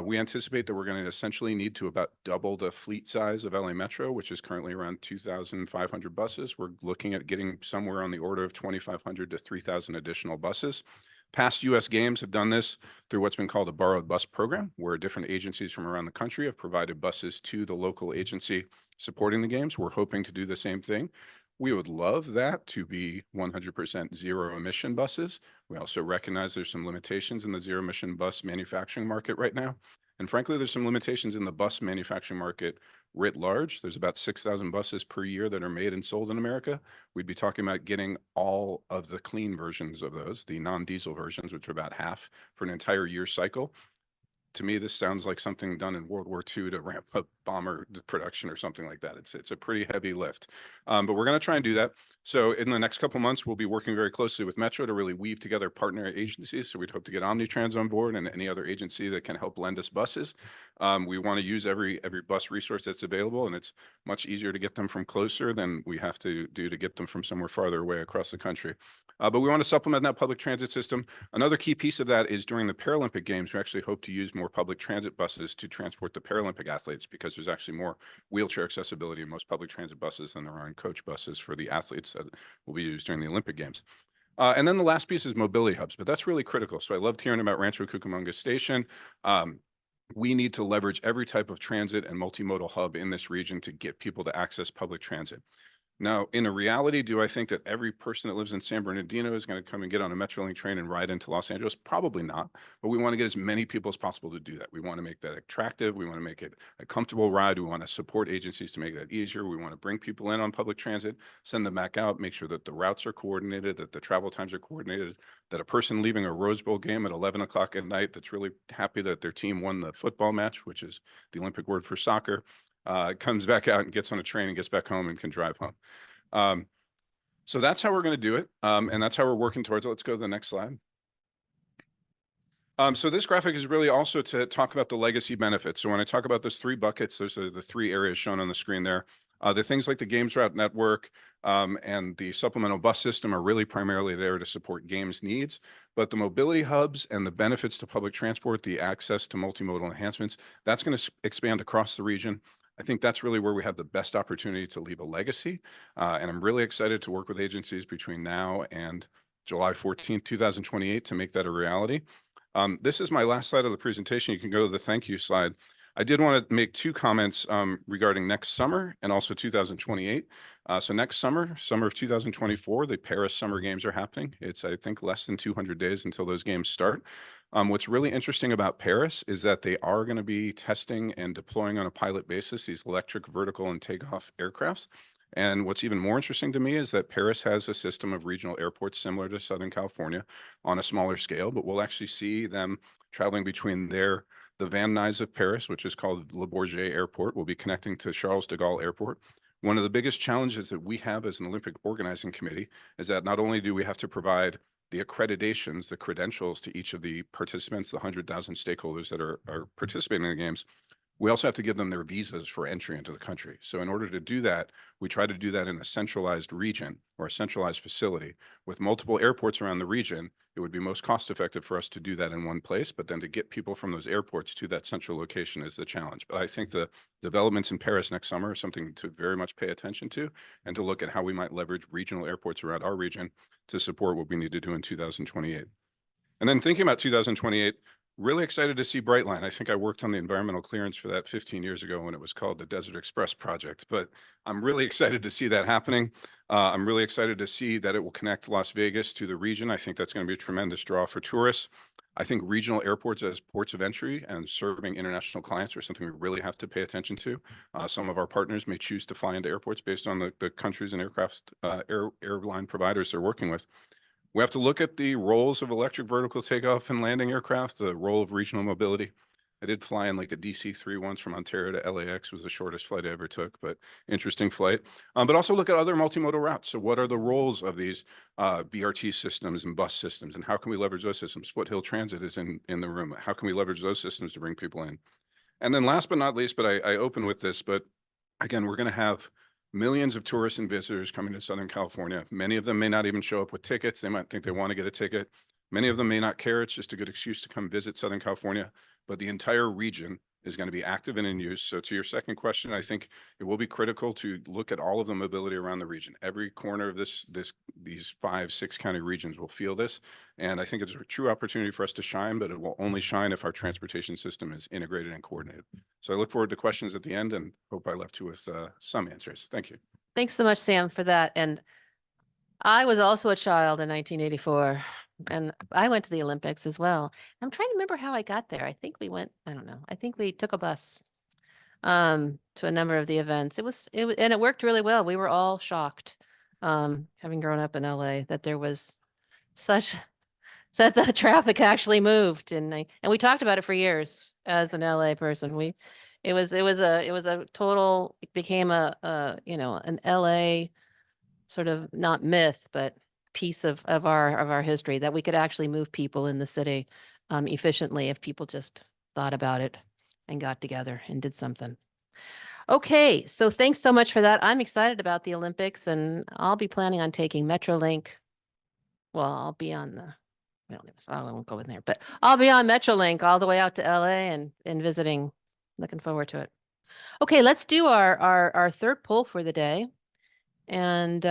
We anticipate that we're going to essentially need to about double the fleet size of LA Metro, which is currently around 2,500 buses. We're looking at getting somewhere on the order of 2,500 to 3,000 additional buses. Past U.S. Games have done this through what's been called a borrowed bus program, where different agencies from around the country have provided buses to the local agency supporting the games. We're hoping to do the same thing. We would love that to be 100% zero emission buses. We also recognize there's some limitations in the zero emission bus manufacturing market right now. And frankly, there's some limitations in the bus manufacturing market writ large. There's about 6,000 buses per year that are made and sold in America. We'd be talking about getting all of the clean versions of those, the non-diesel versions, which are about half for an entire year cycle. To me, this sounds like something done in World War II to ramp up bomber production or something like that. It's a pretty heavy lift, but we're going to try and do that. So in the next couple of months, we'll be working very closely with Metro to really weave together partner agencies. So we'd hope to get Omnitrans on board and any other agency that can help lend us buses. We want to use every bus resource that's available, and it's much easier to get them from closer than we have to do to get them from somewhere farther away across the country. But we want to supplement that public transit system. Another key piece of that is during the Paralympic Games, we actually hope to use more public transit buses to transport the Paralympic athletes, because there's actually more wheelchair accessibility in most public transit buses than there are in coach buses for the athletes that will be used during the Olympic Games. And then the last piece is mobility hubs, but that's really critical. So I loved hearing about Rancho Cucamonga Station. We need to leverage every type of transit and multimodal hub in this region to get people to access public transit. Now, in a reality, do I think that every person that lives in San Bernardino is going to come and get on a Metrolink train and ride into Los Angeles? Probably not, but we want to get as many people as possible to do that. We want to make that attractive. We want to make it a comfortable ride. We want to support agencies to make that easier. We want to bring people in on public transit, send them back out, make sure that the routes are coordinated, that the travel times are coordinated, that a person leaving a Rose Bowl game at 11 o'clock at night that's really happy that their team won the football match, which is the Olympic word for soccer, comes back out and gets on a train and gets back home and can drive home. So that's how we're going to do it. And that's how we're working towards it. Let's go to the next slide. So this graphic is really also to talk about the legacy benefits. So when I talk about those 3 buckets, those are the 3 areas shown on the screen there. The things like the Games Route Network and the supplemental bus system are really primarily there to support games needs. But the mobility hubs and the benefits to public transport, the access to multimodal enhancements, that's going to expand across the region. I think that's really where we have the best opportunity to leave a legacy. And I'm really excited to work with agencies between now and July 14th, 2028 to make that a reality. This is my last slide of the presentation. You can go to the thank you slide. I did want to make two comments regarding next summer and also 2028. So next summer of 2024, the Paris Summer Games are happening. It's, I think, less than 200 days until those games start. What's really interesting about Paris is that they are going to be testing and deploying on a pilot basis these electric vertical and takeoff aircrafts. And what's even more interesting to me is that Paris has a system of regional airports similar to Southern California on a smaller scale, but we'll actually see them traveling between the Van Nuys of Paris, which is called Le Bourget Airport, will be connecting to Charles de Gaulle Airport. One of the biggest challenges that we have as an Olympic organizing committee is that not only do we have to provide the accreditations, the credentials to each of the participants, the 100,000 stakeholders that are participating in the games, we also have to give them their visas for entry into the country. So in order to do that, we try to do that in a centralized region or a centralized facility. With multiple airports around the region, it would be most cost effective for us to do that in one place, but then to get people from those airports to that central location is the challenge. But I think the developments in Paris next summer are something to very much pay attention to and to look at how we might leverage regional airports around our region to support what we need to do in 2028. And then thinking about 2028, really excited to see Brightline. I think I worked on the environmental clearance for that 15 years ago when it was called the Desert Express Project, but I'm really excited to see that happening. I'm really excited to see that it will connect Las Vegas to the region. I think that's going to be a tremendous draw for tourists. I think regional airports as ports of entry and serving international clients are something we really have to pay attention to. Some of our partners may choose to fly into airports based on the countries and airline providers they're working with. We have to look at the roles of electric vertical takeoff and landing aircraft, the role of regional mobility. I did fly in like a DC-3 once from Ontario to LAX, was the shortest flight I ever took, but interesting flight. But also look at other multimodal routes. So what are the roles of these BRT systems and bus systems, and how can we leverage those systems? Foothill Transit is in the room. How can we leverage those systems to bring people in? And then last but not least, but I open with this, but again, we're going to have millions of tourists and visitors coming to Southern California. Many of them may not even show up with tickets. They might think they want to get a ticket. Many of them may not care. It's just a good excuse to come visit Southern California, but the entire region is going to be active and in use. So to your second question, I think it will be critical to look at all of the mobility around the region. Every corner of these 5-6 county regions will feel this. And I think it's a true opportunity for us to shine, but it will only shine if our transportation system is integrated and coordinated. So I look forward to questions at the end and hope I left you with some answers. Thank you. Thanks so much, Sam, for that. And I was also a child in 1984, and I went to the Olympics as well. I'm trying to remember how I got there. I think we went, I don't know, I think we took a bus to a number of the events. And it worked really well. We were all shocked, having grown up in LA, that there was that the traffic actually moved. And we talked about it for years as an LA person. It became an LA sort of not myth, but piece of our history, that we could actually move people in the city efficiently if people just thought about it and got together and did something. Okay, so thanks so much for that. I'm excited about the Olympics, and I'll be planning on taking Metrolink. Well, I'll be on I won't go in there, but I'll be on Metrolink all the way out to LA and visiting. Looking forward to it. Okay, let's do our third poll for the day and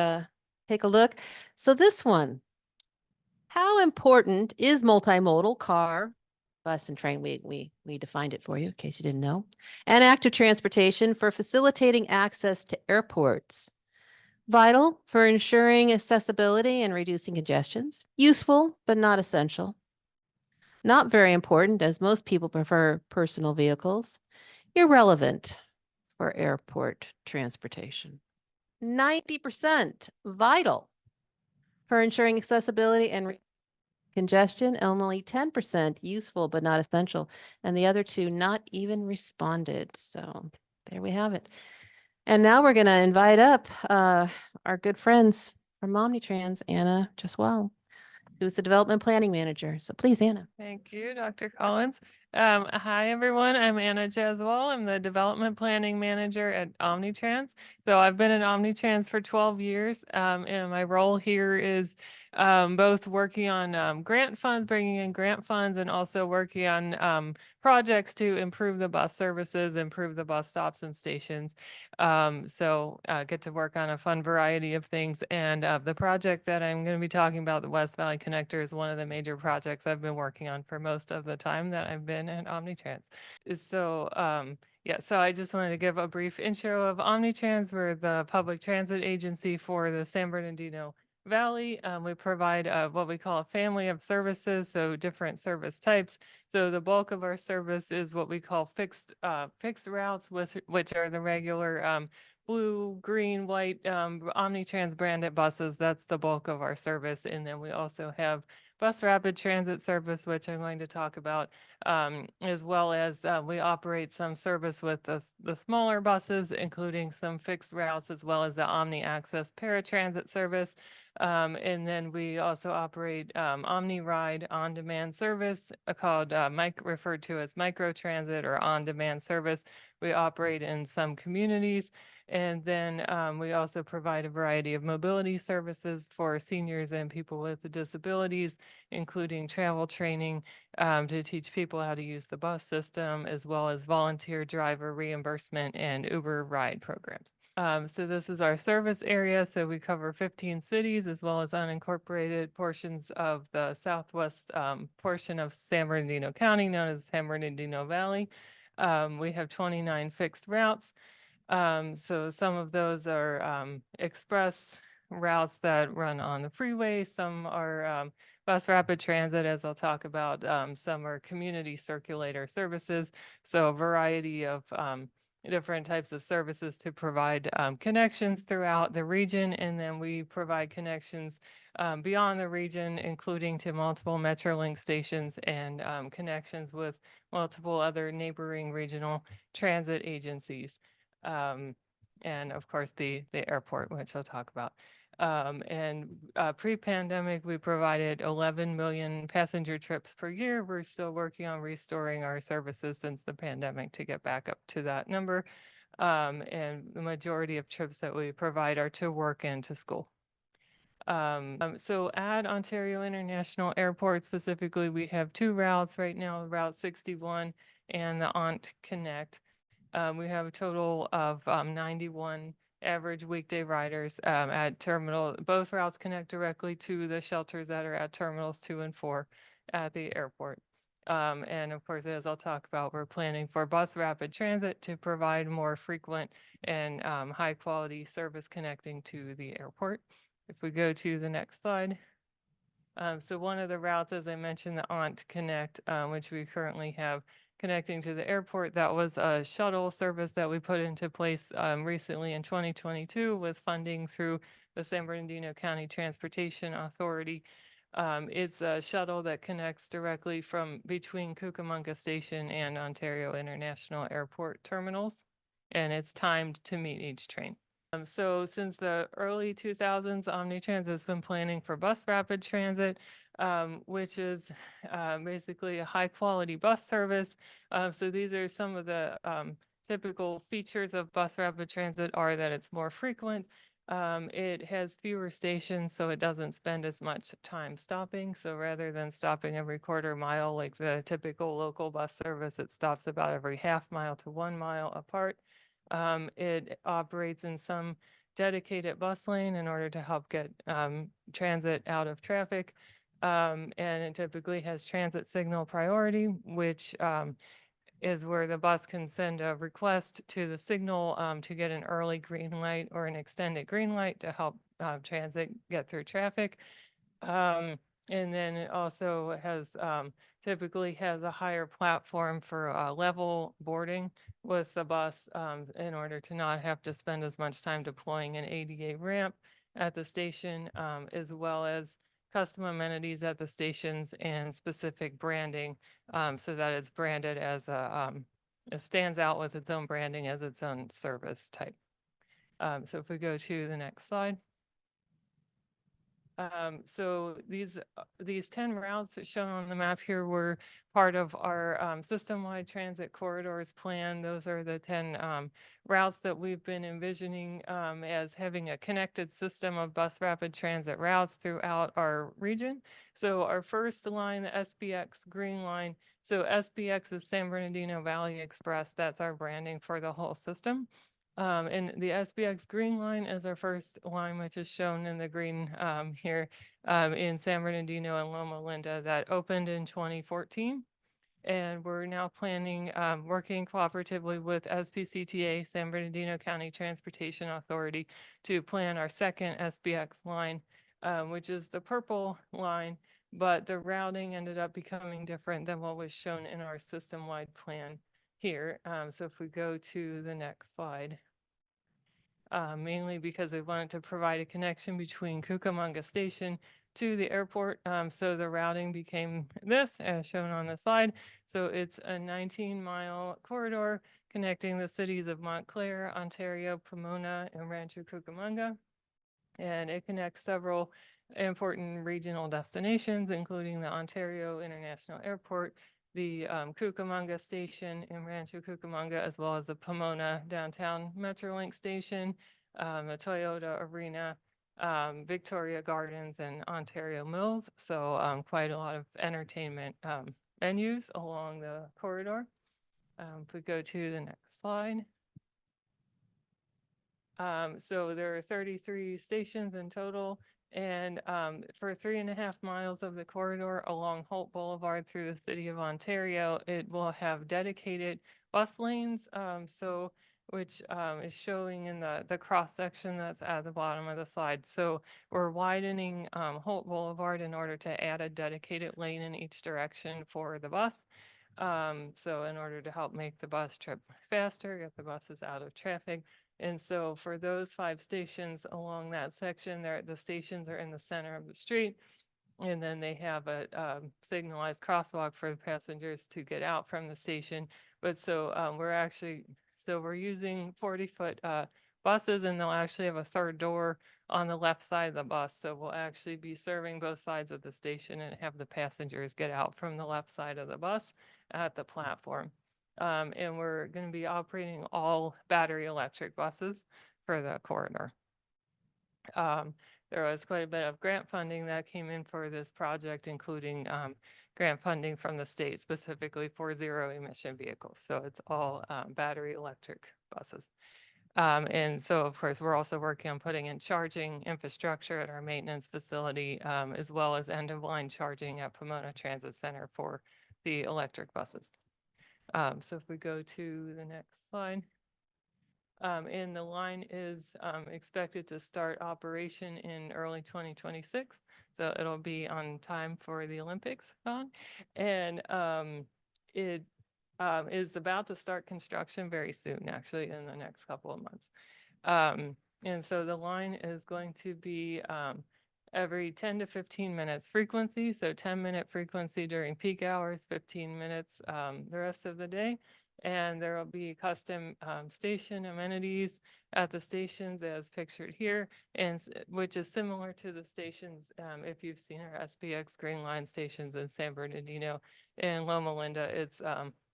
take a look. So this one, how important is multimodal car, bus, and train? We defined it for you in case you didn't know. And active transportation for facilitating access to airports. Vital for ensuring accessibility and reducing congestions. Useful, but not essential. Not very important, as most people prefer personal vehicles. Irrelevant for airport transportation. 90% vital for ensuring accessibility and congestion. Only 10% useful, but not essential. And the other two not even responded. So there we have it. And now we're going to invite up our good friends from Omnitrans, Anna Jaswal, who's the development planning manager. So please, Anna. Thank you, Dr. Collins. Hi, everyone. I'm Anna Jaswal. I'm the Development Planning Manager at Omnitrans. So I've been at Omnitrans for 12 years, and my role here is both working on grant funds, bringing in grant funds, and also working on projects to improve the bus services, improve the bus stops and stations. Get to work on a fun variety of things. And the project that I'm going to be talking about, the West Valley Connector, is one of the major projects I've been working on for most of the time that I've been at Omnitrans. So I just wanted to give a brief intro of Omnitrans. We're the public transit agency for the San Bernardino Valley. We provide what we call a family of services, so different service types. So the bulk of our service is what we call fixed routes, which are the regular blue, green, white Omnitrans branded buses. That's the bulk of our service. And then we also have bus rapid transit service, which I'm going to talk about, as well as we operate some service with the smaller buses, including some fixed routes, as well as the Omni Access paratransit service. And then we also operate Omni Ride on-demand service called referred to as microtransit or on-demand service. We operate in some communities. And then we also provide a variety of mobility services for seniors and people with disabilities, including travel training to teach people how to use the bus system, as well as volunteer driver reimbursement and Uber ride programs. So this is our service area. So we cover 15 cities as well as unincorporated portions of the southwest portion of San Bernardino County, known as San Bernardino Valley. We have 29 fixed routes. So some of those are express routes that run on the freeway. Some are bus rapid transit, as I'll talk about. Some are community circulator services. So a variety of different types of services to provide connections throughout the region. And then we provide connections beyond the region, including to multiple Metrolink stations and connections with multiple other neighboring regional transit agencies. And of course, the airport, which I'll talk about. Pre-pandemic, we provided 11 million passenger trips per year. We're still working on restoring our services since the pandemic to get back up to that number. And the majority of trips that we provide are to work and to school. So at Ontario International Airport specifically, we have two routes right now, Route 61 and the ONT Connect. We have a total of 91 average weekday riders at terminal. Both routes connect directly to the shelters that are at terminals 2 and 4 at the airport. And of course, as I'll talk about, we're planning for bus rapid transit to provide more frequent and high quality service connecting to the airport. If we go to the next slide. So one of the routes, as I mentioned, the ONT Connect, which we currently have connecting to the airport, that was a shuttle service that we put into place recently in 2022 with funding through the San Bernardino County Transportation Authority. It's a shuttle that connects directly from between Cucamonga Station and Ontario International Airport terminals, and it's timed to meet each train. So since the early 2000s, Omnitrans has been planning for bus rapid transit, which is basically a high quality bus service. So these are some of the typical features of bus rapid transit are that it's more frequent. It has fewer stations, so it doesn't spend as much time stopping. So rather than stopping every quarter mile like the typical local bus service, it stops about every half mile to 1 mile apart. It operates in some dedicated bus lane in order to help get transit out of traffic. And it typically has transit signal priority, which is where the bus can send a request to the signal to get an early green light or an extended green light to help transit get through traffic. And then it also has typically has a higher platform for level boarding with the bus in order to not have to spend as much time deploying an ADA ramp at the station, as well as custom amenities at the stations and specific branding so that it's branded as it stands out with its own branding as its own service type. So if we go to the next slide. So these 10 routes that shown on the map here were part of our system-wide transit corridors plan. Those are the 10 routes that we've been envisioning as having a connected system of bus rapid transit routes throughout our region. So our first line, the SBX Green Line. So SBX is San Bernardino Valley Express. That's our branding for the whole system. And the SBX Green Line is our first line, which is shown in the green here in San Bernardino and Loma Linda, that opened in 2014. And we're now planning, working cooperatively with SPCTA, San Bernardino County Transportation Authority, to plan our second SBX line, which is the purple line, but the routing ended up becoming different than what was shown in our system-wide plan here. So if we go to the next slide. Mainly because they wanted to provide a connection between Cucamonga Station to the airport. So the routing became this, as shown on the slide. So it's a 19-mile corridor connecting the cities of Montclair, Ontario, Pomona, and Rancho Cucamonga. And it connects several important regional destinations, including the Ontario International Airport, the Cucamonga Station in Rancho Cucamonga, as well as the Pomona Downtown Metrolink Station, the Toyota Arena, Victoria Gardens, and Ontario Mills. So quite a lot of entertainment venues along the corridor. If we go to the next slide. So there are 33 stations in total, and for 3.5 miles of the corridor along Holt Boulevard through the city of Ontario, it will have dedicated bus lanes, which is showing in the cross section that's at the bottom of the slide. So we're widening Holt Boulevard in order to add a dedicated lane in each direction for the bus. So in order to help make the bus trip faster, get the buses out of traffic. And so for those 5 stations along that section, the stations are in the center of the street. And then they have a signalized crosswalk for the passengers to get out from the station. But so we're using 40-foot buses, and they'll actually have a third door on the left side of the bus. So we'll actually be serving both sides of the station and have the passengers get out from the left side of the bus at the platform. And we're going to be operating all battery electric buses for the corridor. There was quite a bit of grant funding that came in for this project, including grant funding from the state specifically for zero emission vehicles. So it's all battery electric buses. And so, of course, we're also working on putting in charging infrastructure at our maintenance facility, as well as end-of-line charging at Pomona Transit Center for the electric buses. So if we go to the next slide. And the line is expected to start operation in early 2026. So it'll be on time for the Olympics on. And it is about to start construction very soon, actually, in the next couple of months. And so the line is going to be every 10 to 15 minutes frequency. So 10-minute frequency during peak hours, 15 minutes the rest of the day. And there will be custom station amenities at the stations as pictured here, and which is similar to the stations if you've seen our SBX Green Line stations in San Bernardino and Loma Linda. It's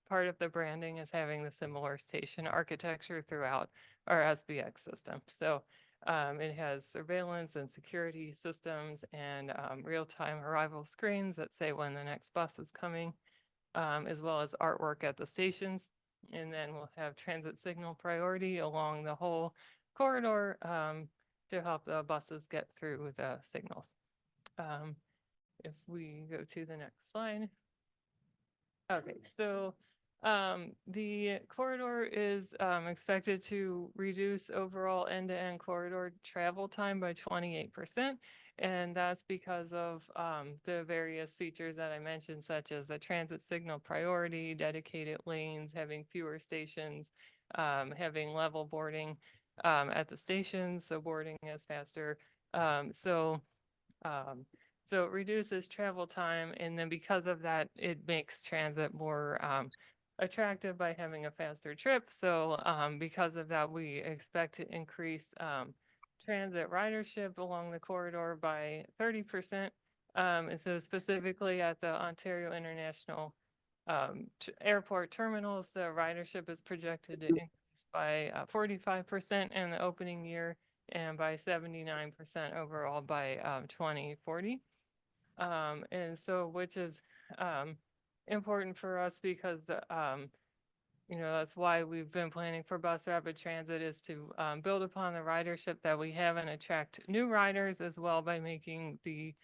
part of the branding is having the similar station architecture throughout our SBX system. So it has surveillance and security systems and real-time arrival screens that say when the next bus is coming, as well as artwork at the stations. And then we'll have transit signal priority along the whole corridor to help the buses get through the signals. If we go to the next slide. Okay, so the corridor is expected to reduce overall end-to-end corridor travel time by 28%. And that's because of the various features that I mentioned, such as the transit signal priority, dedicated lanes, having fewer stations, having level boarding at the stations, so boarding is faster. So it reduces travel time, and then because of that, it makes transit more attractive by having a faster trip. So because of that, we expect to increase transit ridership along the corridor by 30%. And so specifically at the Ontario International Airport terminals, the ridership is projected to increase by 45% in the opening year and by 79% overall by 2040. And so, which is important for us because that's why we've been planning for bus rapid transit, is to build upon the ridership that we have and attract new riders as well by making the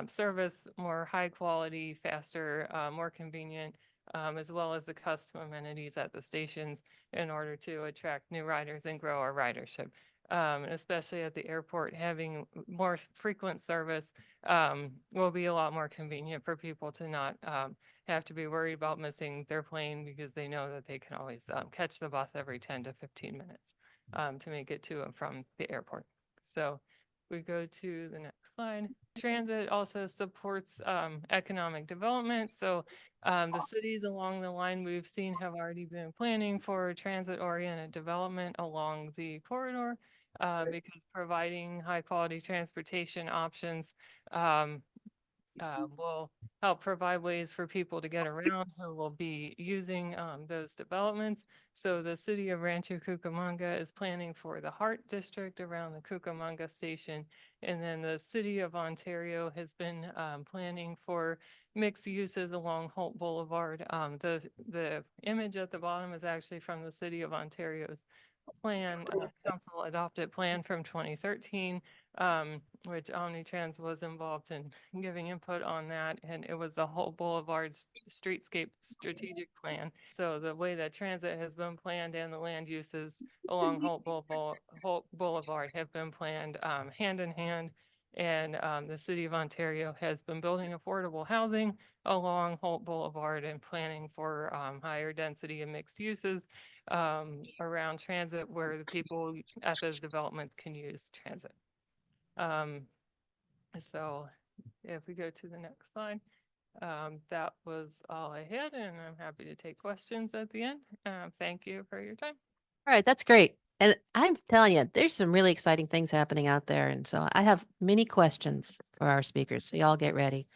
service more high quality, faster, more convenient, as well as the custom amenities at the stations in order to attract new riders and grow our ridership. And especially at the airport, having more frequent service will be a lot more convenient for people to not have to be worried about missing their plane, because they know that they can always catch the bus every 10 to 15 minutes to make it to and from the airport. So we go to the next slide. Transit also supports economic development. So the cities along the line we've seen have already been planning for transit-oriented development along the corridor because providing high-quality transportation options will help provide ways for people to get around who will be using those developments. So the city of Rancho Cucamonga is planning for the Heart District around the Cucamonga station. And then the city of Ontario has been planning for mixed uses along Holt Boulevard. The image at the bottom is actually from the city of Ontario's plan, council adopted plan from 2013, which Omnitrans was involved in giving input on that, and it was the Holt Boulevard streetscape strategic plan. So the way that transit has been planned and the land uses along Holt Boulevard have been planned hand in hand. And the city of Ontario has been building affordable housing along Holt Boulevard and planning for higher density and mixed uses around transit, where the people at those developments can use transit. So if we go to the next slide, that was all I had, and I'm happy to take questions at the end. Thank you for your time. All right, that's great. And I'm telling you, there's some really exciting things happening out there. And so I have many questions for our speakers. So y'all get ready.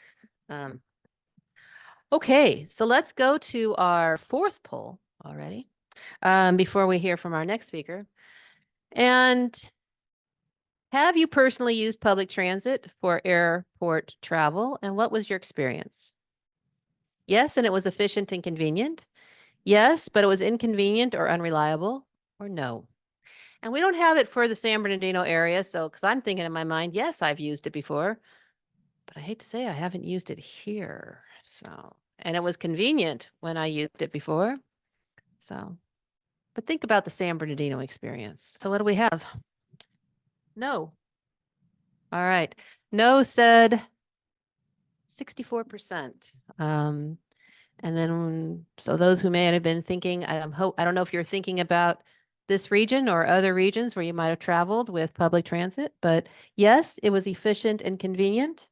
Okay, so let's go to our fourth poll already before we hear from our next speaker. And have you personally used public transit for airport travel? And what was your experience? Yes, and it was efficient and convenient. Yes, but it was inconvenient or unreliable, or no. And we don't have it for the San Bernardino area. So, because I'm thinking in my mind, yes, I've used it before, but I hate to say I haven't used it here. So, and it was convenient when I used it before. So, but think about the San Bernardino experience. So what do we have? No. All right. No said 64%. And then, so those who may have been thinking, I don't know if you're thinking about this region or other regions where you might have traveled with public transit, but yes, it was efficient and convenient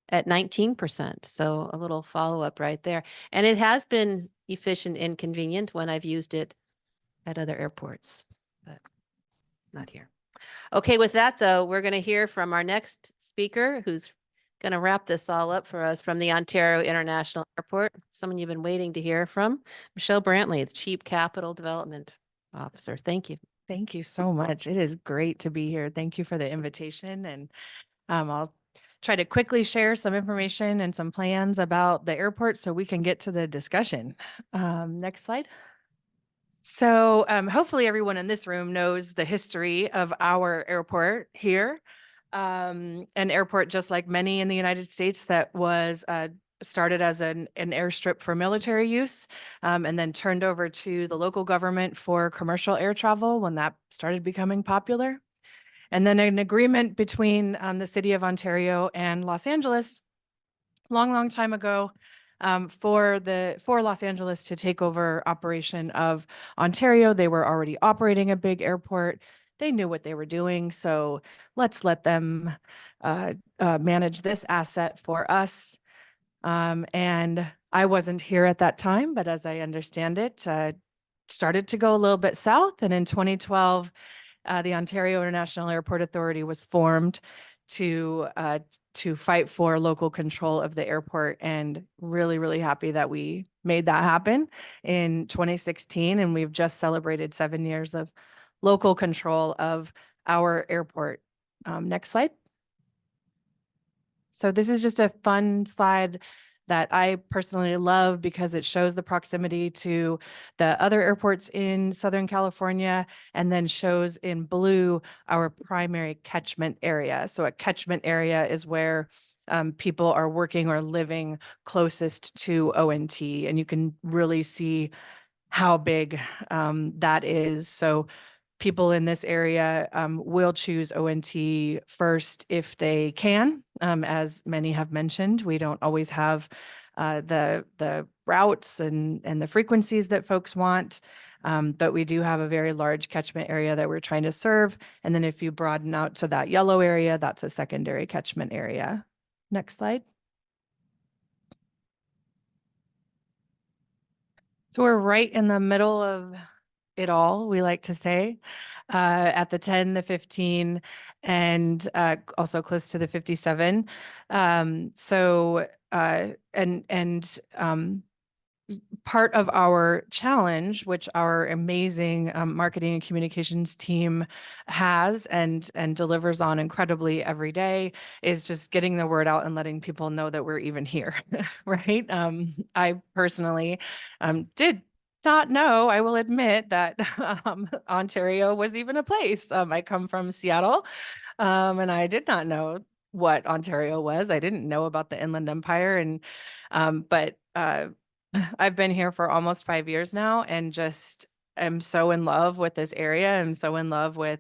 at 19%. So a little follow-up right there. And it has been efficient and convenient when I've used it at other airports, but not here. Okay, with that though, we're going to hear from our next speaker who's going to wrap this all up for us from the Ontario International Airport. Someone you've been waiting to hear from, Michelle Brantley, the Chief Capital Development Officer. Thank you. Thank you so much. It is great to be here. Thank you for the invitation. And I'll try to quickly share some information and some plans about the airport so we can get to the discussion. Next slide. So hopefully everyone in this room knows the history of our airport here. An airport just like many in the United States that was started as an airstrip for military use and then turned over to the local government for commercial air travel when that started becoming popular. And then an agreement between the city of Ontario and Los Angeles long time ago for Los Angeles to take over operation of Ontario. They were already operating a big airport. They knew what they were doing. So let's let them manage this asset for us. And I wasn't here at that time, but as I understand it, started to go a little bit south. And in 2012, the Ontario International Airport Authority was formed to fight for local control of the airport, and really, really happy that we made that happen in 2016. And we've just celebrated 7 years of local control of our airport. Next slide. So this is just a fun slide that I personally love because it shows the proximity to the other airports in Southern California, and then shows in blue our primary catchment area. So a catchment area is where people are working or living closest to ONT, and you can really see how big that is. So people in this area will choose ONT first if they can. As many have mentioned, we don't always have the routes and the frequencies that folks want, but we do have a very large catchment area that we're trying to serve. And then if you broaden out to that yellow area, that's a secondary catchment area. Next slide. So we're right in the middle of it all, we like to say, at the 10, the 15, and also close to the 57. Part of our challenge, which our amazing marketing and communications team has and delivers on incredibly every day, is just getting the word out and letting people know that we're even here, right? I personally did not know, I will admit, that Ontario was even a place. I come from Seattle, and I did not know what Ontario was. I didn't know about the Inland Empire, and but I've been here for almost 5 years now, and just am so in love with this area. I'm so in love with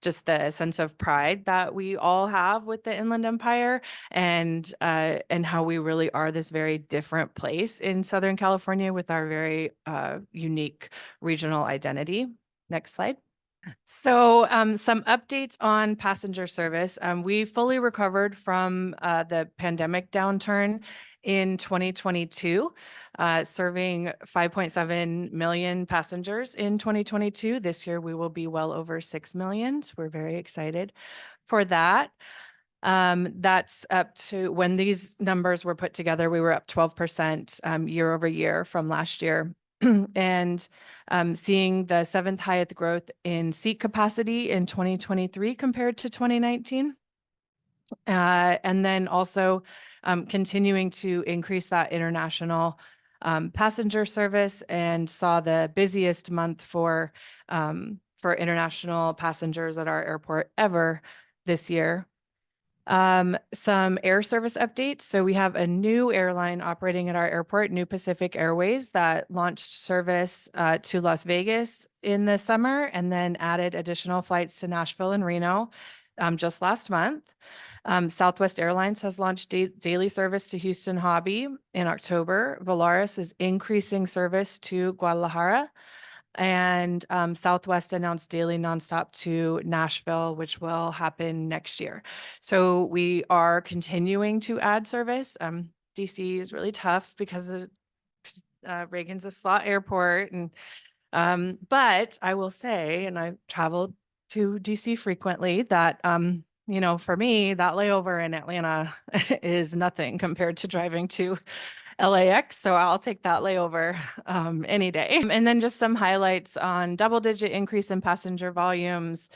just the sense of pride that we all have with the Inland Empire, and how we really are this very different place in Southern California with our very unique regional identity. Next slide. So some updates on passenger service. We fully recovered from the pandemic downturn in 2022, serving 5.7 million passengers in 2022. This year, we will be well over 6 million. So we're very excited for that. That's up to, when these numbers were put together, we were up 12% year over year from last year. And seeing the 7th highest growth in seat capacity in 2023 compared to 2019. And then also continuing to increase that international passenger service, and saw the busiest month for international passengers at our airport ever this year. Some air service updates. So we have a new airline operating at our airport, New Pacific Airways, that launched service to Las Vegas in the summer, and then added additional flights to Nashville and Reno just last month. Southwest Airlines has launched daily service to Houston Hobby in October. Volaris is increasing service to Guadalajara. And Southwest announced daily nonstop to Nashville, which will happen next year. So we are continuing to add service. DC is really tough because Reagan's a slot airport, and but I will say, and I've traveled to DC frequently, that for me, that layover in Atlanta is nothing compared to driving to LAX. So I'll take that layover any day. And then just some highlights on double-digit increase in passenger volumes,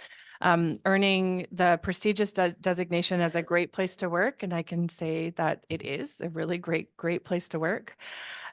earning the prestigious designation as a great place to work. And I can say that it is a really great place to work.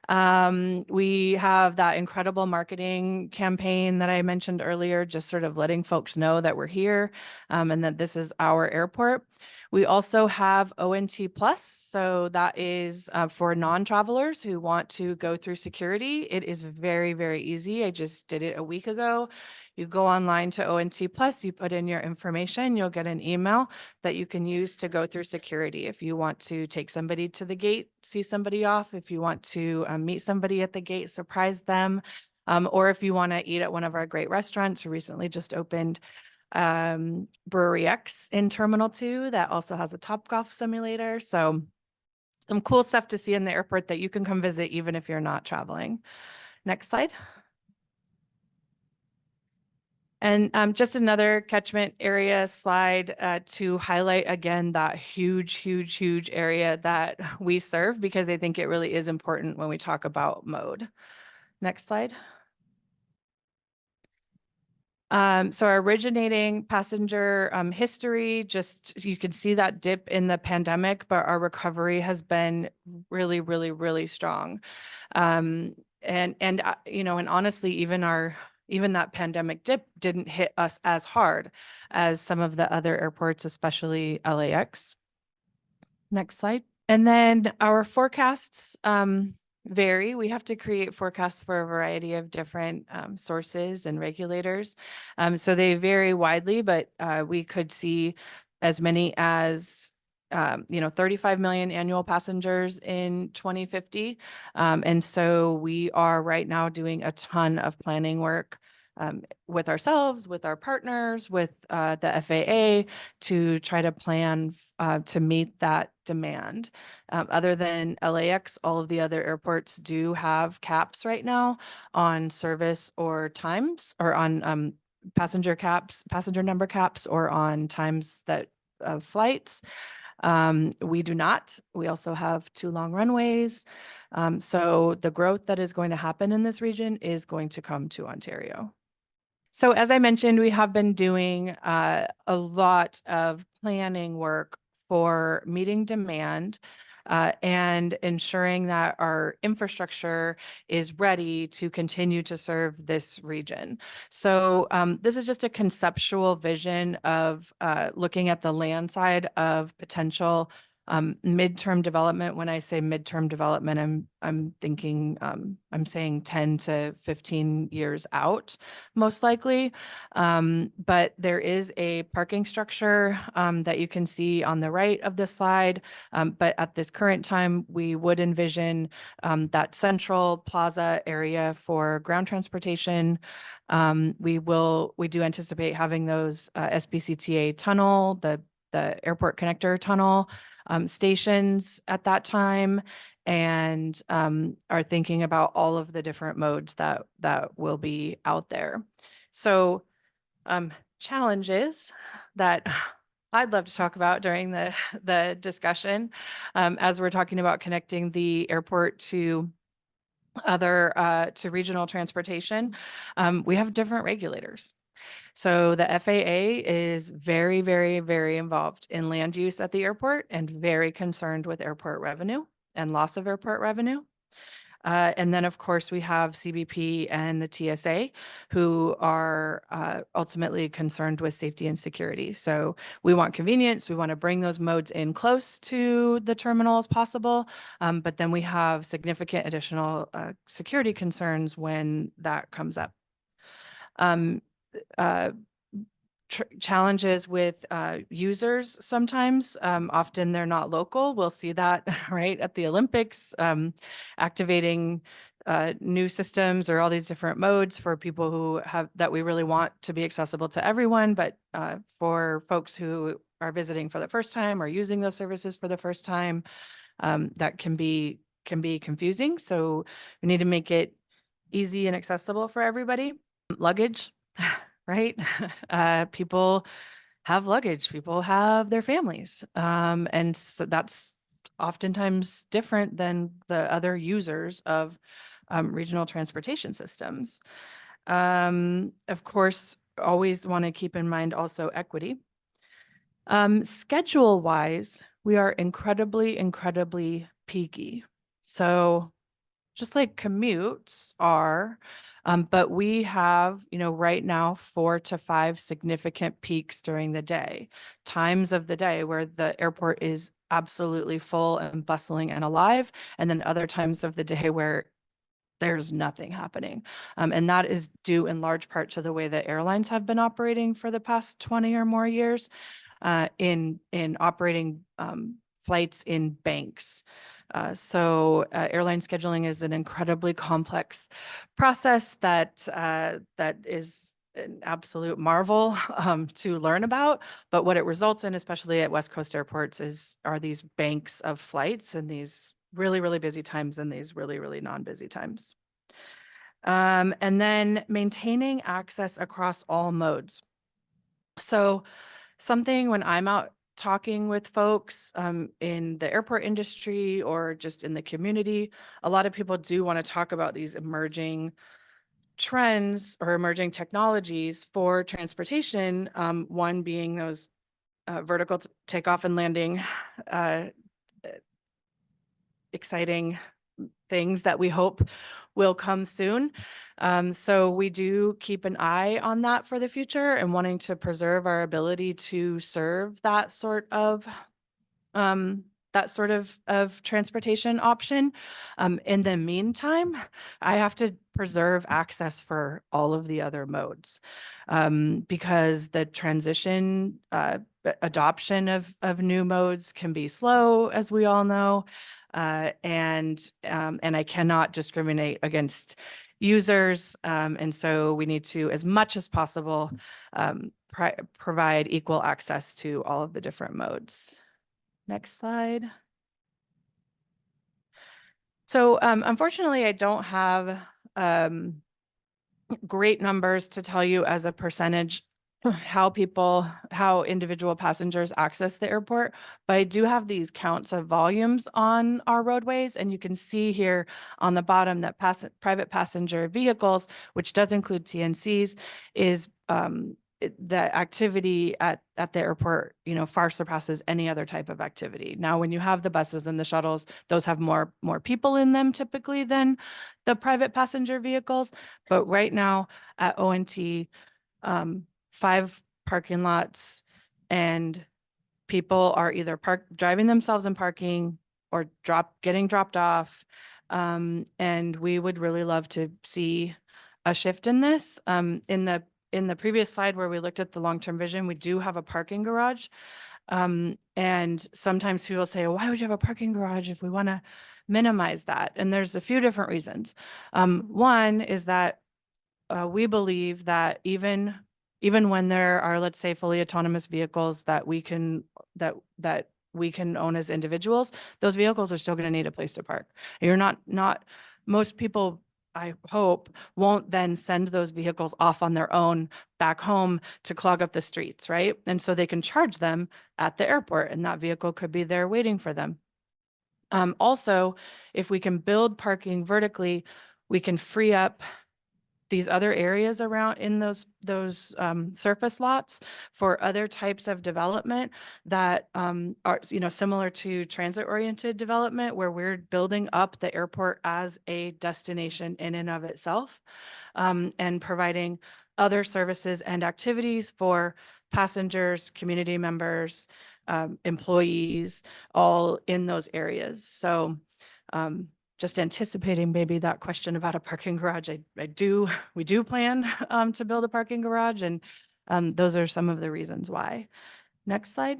We have that incredible marketing campaign that I mentioned earlier, just sort of letting folks know that we're here and that this is our airport. We also have ONT Plus. So that is for non-travelers who want to go through security. It is very, very easy. I just did it a week ago. You go online to ONT Plus, you put in your information, you'll get an email that you can use to go through security. If you want to take somebody to the gate, see somebody off, if you want to meet somebody at the gate, surprise them, or if you want to eat at one of our great restaurants. We recently just opened Brewery X in Terminal 2 that also has a Topgolf simulator. So some cool stuff to see in the airport that you can come visit even if you're not traveling. Next slide. And just another catchment area slide to highlight again that huge area that we serve, because I think it really is important when we talk about mode. Next slide. So our originating passenger history, just you can see that dip in the pandemic, but our recovery has been really strong. And honestly, even that pandemic dip didn't hit us as hard as some of the other airports, especially LAX. Next slide. And then our forecasts vary. We have to create forecasts for a variety of different sources and regulators. So they vary widely, but we could see as many as 35 million annual passengers in 2050. And so we are right now doing a ton of planning work with ourselves, with our partners, with the FAA to try to plan to meet that demand. Other than LAX, all of the other airports do have caps right now on service or times, or on passenger number caps, or on times that of flights. We do not. We also have 2 long runways. So the growth that is going to happen in this region is going to come to Ontario. So as I mentioned, we have been doing a lot of planning work for meeting demand and ensuring that our infrastructure is ready to continue to serve this region. So this is just a conceptual vision of looking at the land side of potential midterm development. When I say midterm development, I'm thinking I'm saying 10 to 15 years out, most likely. But there is a parking structure that you can see on the right of the slide. But at this current time, we would envision that central plaza area for ground transportation. We do anticipate having those SBCTA tunnel, the airport connector tunnel stations at that time, and are thinking about all of the different modes that will be out there. So challenges that I'd love to talk about during the discussion as we're talking about connecting the airport to regional transportation. We have different regulators. So the FAA is very involved in land use at the airport and very concerned with airport revenue and loss of airport revenue. And then, of course, we have CBP and the TSA, who are ultimately concerned with safety and security. So we want convenience. We want to bring those modes in close to the terminal as possible. But then we have significant additional security concerns when that comes up. Challenges with users sometimes. Often they're not local. We'll see that right at the Olympics, activating new systems or all these different modes for people who that we really want to be accessible to everyone. But for folks who are visiting for the first time or using those services for the first time, that can be confusing. So we need to make it easy and accessible for everybody. Luggage. Right? People have luggage, people have their families. And so that's oftentimes different than the other users of regional transportation systems. Of course, always want to keep in mind also equity. Schedule wise, we are incredibly peaky. So just like commutes are, but we have, right now 4 to 5 significant peaks during the day, times of the day where the airport is absolutely full and bustling and alive, and then other times of the day where there's nothing happening. And that is due in large part to the way that airlines have been operating for the past 20 or more years in operating flights in banks. So airline scheduling is an incredibly complex process that is an absolute marvel to learn about. But what it results in, especially at West Coast airports, are these banks of flights and these really busy times and these really non-busy times. And then maintaining access across all modes. So something when I'm out talking with folks in the airport industry or just in the community, a lot of people do want to talk about these emerging trends or emerging technologies for transportation. One being those vertical takeoff and landing, exciting things that we hope will come soon. So we do keep an eye on that for the future and wanting to preserve our ability to serve that sort of transportation option. In the meantime, I have to preserve access for all of the other modes because the transition adoption of new modes can be slow, as we all know. And I cannot discriminate against users. And so we need to, as much as possible, provide equal access to all of the different modes. Next slide. So unfortunately, I don't have great numbers to tell you as a percentage how individual passengers access the airport, but I do have these counts of volumes on our roadways. And you can see here on the bottom that private passenger vehicles, which does include TNCs, is the activity at the airport, far surpasses any other type of activity. Now, when you have the buses and the shuttles, those have more people in them typically than the private passenger vehicles. But right now at ONT, 5 parking lots, and people are either driving themselves in parking or getting dropped off. And we would really love to see a shift in this. In the previous slide where we looked at the long-term vision, we do have a parking garage. And sometimes people say, why would you have a parking garage if we want to minimize that? And there's a few different reasons. One is that we believe that even when there are, let's say, fully autonomous vehicles that we can own as individuals, those vehicles are still going to need a place to park. You're not most people, I hope, won't then send those vehicles off on their own back home to clog up the streets, right? And so they can charge them at the airport, and that vehicle could be there waiting for them. Also, if we can build parking vertically, we can free up these other areas around in those surface lots for other types of development that are similar to transit-oriented development, where we're building up the airport as a destination in and of itself, and providing other services and activities for passengers, community members, employees, all in those areas. So just anticipating maybe that question about a parking garage, we do plan to build a parking garage, and those are some of the reasons why. Next slide.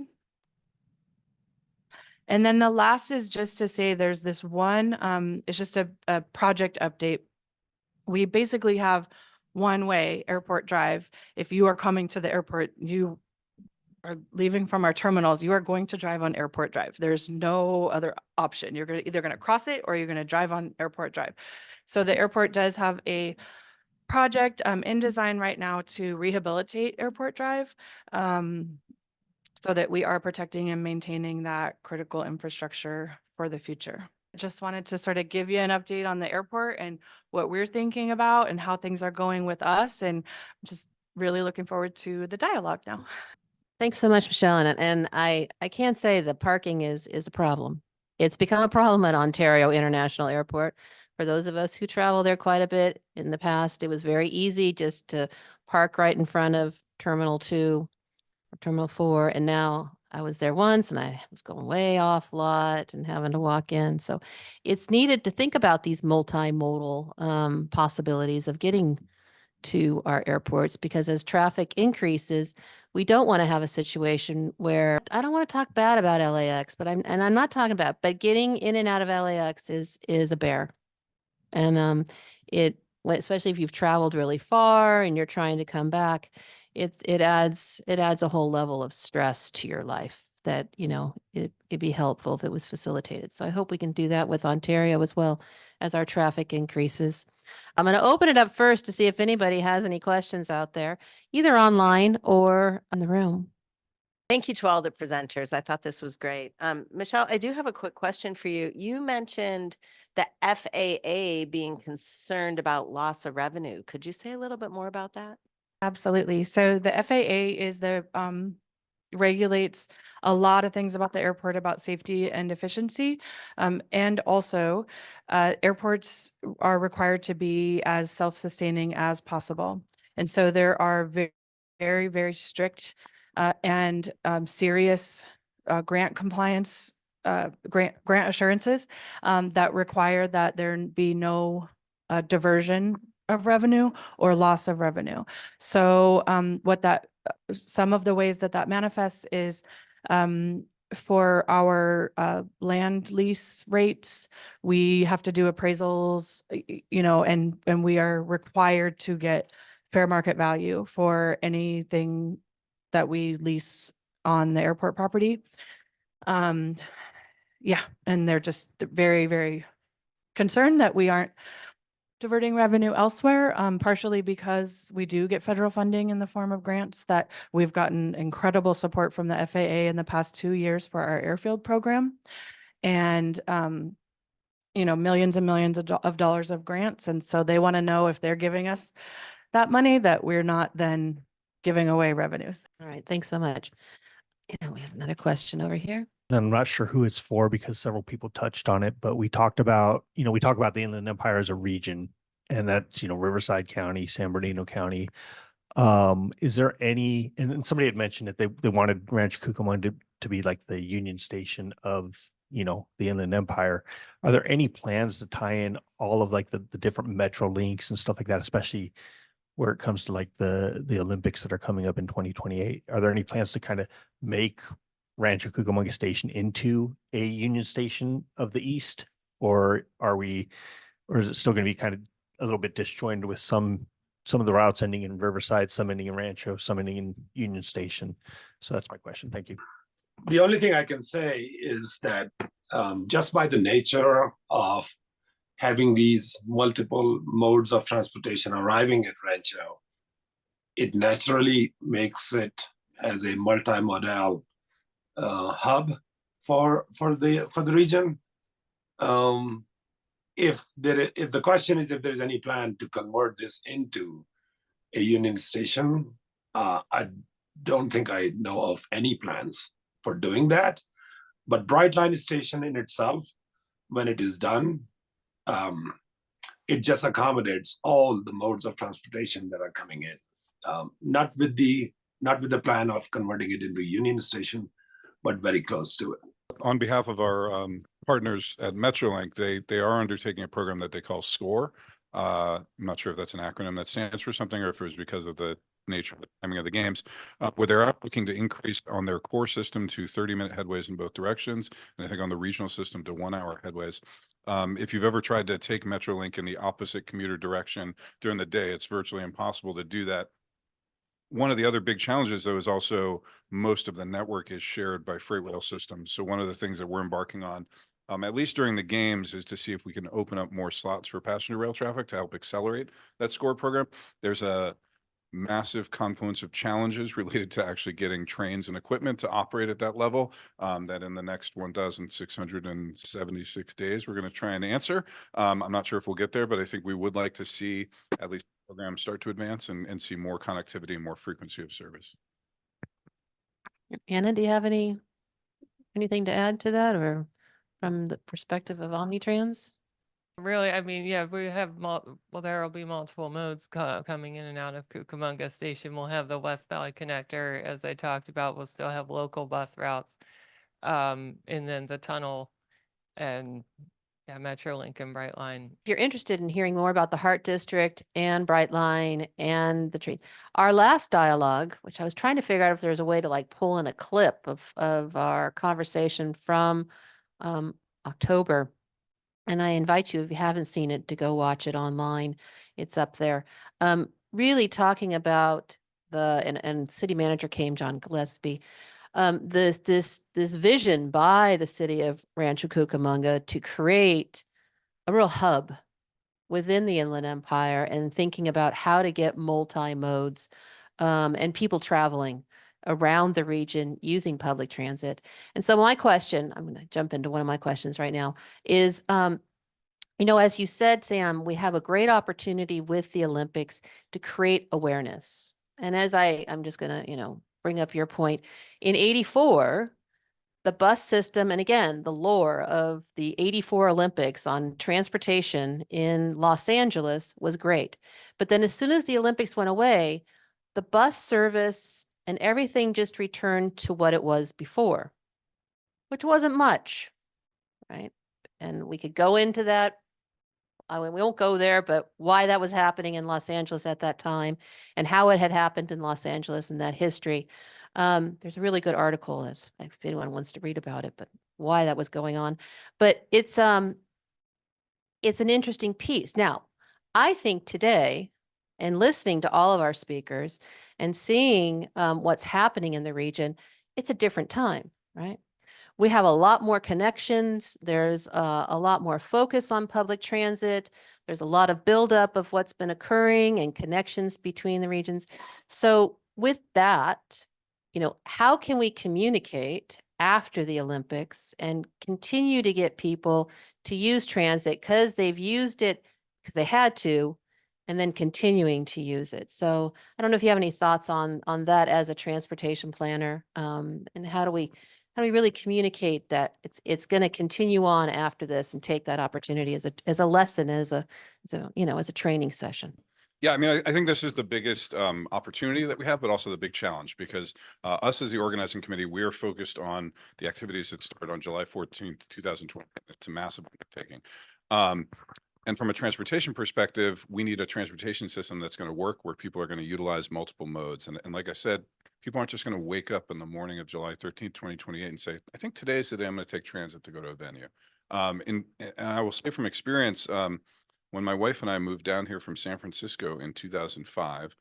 And then the last is just to say there's this one, it's just a project update. We basically have one-way Airport Drive. If you are coming to the airport, you are leaving from our terminals, you are going to drive on Airport Drive. There's no other option. You're either going to cross it or you're going to drive on Airport Drive. So the airport does have a project in design right now to rehabilitate Airport Drive, so that we are protecting and maintaining that critical infrastructure for the future. Just wanted to sort of give you an update on the airport and what we're thinking about and how things are going with us, and just really looking forward to the dialogue now. Thanks so much, Michelle. And I can't say the parking is a problem. It's become a problem at Ontario International Airport. For those of us who travel there quite a bit in the past, it was very easy just to park right in front of Terminal 2 or Terminal 4. And now I was there once and I was going way off lot and having to walk in. So it's needed to think about these multimodal possibilities of getting to our airports, because as traffic increases, we don't want to have a situation where, I don't want to talk bad about LAX, but I'm not talking about, but getting in and out of LAX is a bear. And especially if you've traveled really far and you're trying to come back, it adds a whole level of stress to your life that, it'd be helpful if it was facilitated. So I hope we can do that with Ontario as well as our traffic increases. I'm going to open it up first to see if anybody has any questions out there, either online or in the room. Thank you to all the presenters. I thought this was great. Michelle, I do have a quick question for you. You mentioned the FAA being concerned about loss of revenue. Could you say a little bit more about that? Absolutely. So the FAA is the regulates a lot of things about the airport, about safety and efficiency. And also, airports are required to be as self-sustaining as possible. And so there are very, very strict and serious grant compliance, grant assurances that require that there be no diversion of revenue or loss of revenue. So some of the ways that manifests is for our land lease rates, we have to do appraisals, and we are required to get fair market value for anything that we lease on the airport property. Yeah, and they're just very, very concerned that we aren't diverting revenue elsewhere, partially because we do get federal funding in the form of grants that we've gotten incredible support from the FAA in the past 2 years for our airfield program. And, millions and millions of dollars of grants. And so they want to know if they're giving us that money, that we're not then giving away revenues. All right, thanks so much. And we have another question over here. And I'm not sure who it's for because several people touched on it, but we talked about, we talk about the Inland Empire as a region, and that's, Riverside County, San Bernardino County. Is there any, and somebody had mentioned that they wanted Rancho Cucamonga to be like the Union Station of, the Inland Empire. Are there any plans to tie in all of like the different metro links and stuff like that, especially where it comes to like the Olympics that are coming up in 2028? Are there any plans to kind of make Rancho Cucamonga Station into a Union Station of the East, or is it still going to be kind of a little bit disjointed with some of the routes ending in Riverside, some ending in Rancho, some ending in Union Station? So that's my question. Thank you. The only thing I can say is that just by the nature of having these multiple modes of transportation arriving at Rancho, it naturally makes it as a multimodal hub for the region. If the question is if there is any plan to convert this into a Union Station, I don't think I know of any plans for doing that. But Brightline Station in itself, when it is done, it just accommodates all the modes of transportation that are coming in. Not with the plan of converting it into a Union Station, but very close to it. On behalf of our partners at Metrolink, they are undertaking a program that they call SCORE. I'm not sure if that's an acronym that stands for something or if it was because of the nature of the timing of the games, where they're looking to increase on their core system to 30-minute headways in both directions, and I think on the regional system to 1-hour headways. If you've ever tried to take Metrolink in the opposite commuter direction during the day, it's virtually impossible to do that. One of the other big challenges, though, is also most of the network is shared by freight rail systems. So one of the things that we're embarking on, at least during the games, is to see if we can open up more slots for passenger rail traffic to help accelerate that SCORE program. There's a massive confluence of challenges related to actually getting trains and equipment to operate at that level, that in the next 1,676 days, we're going to try and answer. I'm not sure if we'll get there, but I think we would like to see at least programs start to advance and see more connectivity and more frequency of service. Anna, do you have anything to add to that, or from the perspective of Omnitrans? Really, I mean, yeah, we have there will be multiple modes coming in and out of Cucamonga Station. We'll have the West Valley Connector, as I talked about. We'll still have local bus routes, and then the tunnel, and Metrolink and Brightline. If you're interested in hearing more about the Heart District and Brightline and the train, our last dialogue, which I was trying to figure out if there's a way to like pull in a clip of our conversation from October. And I invite you, if you haven't seen it, to go watch it online. It's up there. Really talking about and City Manager came, John Gillespie, this vision by the city of Rancho Cucamonga to create a real hub within the Inland Empire and thinking about how to get multi-modes and people traveling around the region using public transit. And so my question, I'm going to jump into one of my questions right now, is, you know, as you said, Sam, we have a great opportunity with the Olympics to create awareness. And as I'm just going to, you know, bring up your point, in 84, the bus system, and again, the lore of the 84 Olympics on transportation in Los Angeles was great. But then as soon as the Olympics went away, the bus service and everything just returned to what it was before, which wasn't much, right? And we could go into that. I mean, we won't go there, but why that was happening in Los Angeles at that time and how it had happened in Los Angeles and that history. There's a really good article if anyone wants to read about it, but why that was going on. But it's an interesting piece. Now, I think today, and listening to all of our speakers and seeing what's happening in the region, it's a different time, right? We have a lot more connections. There's a lot more focus on public transit. There's a lot of buildup of what's been occurring and connections between the regions. So with that, you know, how can we communicate after the Olympics and continue to get people to use transit because they've used it because they had to, and then continuing to use it? So I don't know if you have any thoughts on that as a transportation planner, and how do we really communicate that it's going to continue on after this and take that opportunity as a lesson, as a you know, as a training session? Yeah, I mean, I think this is the biggest opportunity that we have, but also the big challenge, because us as the organizing committee, we are focused on the activities that start on July 14th, 2020. It's a massive undertaking. And from a transportation perspective, we need a transportation system that's going to work, where people are going to utilize multiple modes. And like I said, people aren't just going to wake up in the morning of July 13th, 2028 and say, I think today is the day I'm going to take transit to go to a venue. And I will say from experience, when my wife and I moved down here from San Francisco in 2005,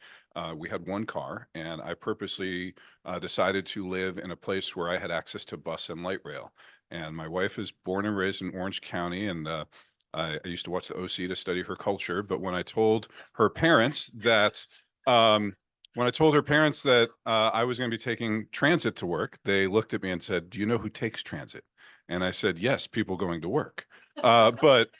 we had one car, and I purposely decided to live in a place where I had access to bus and light rail. And my wife is born and raised in Orange County, and I used to watch the OC to study her culture. But when I told her parents that I was going to be taking transit to work, they looked at me and said, "Do you know who takes transit?" And I said, "Yes, people going to work." But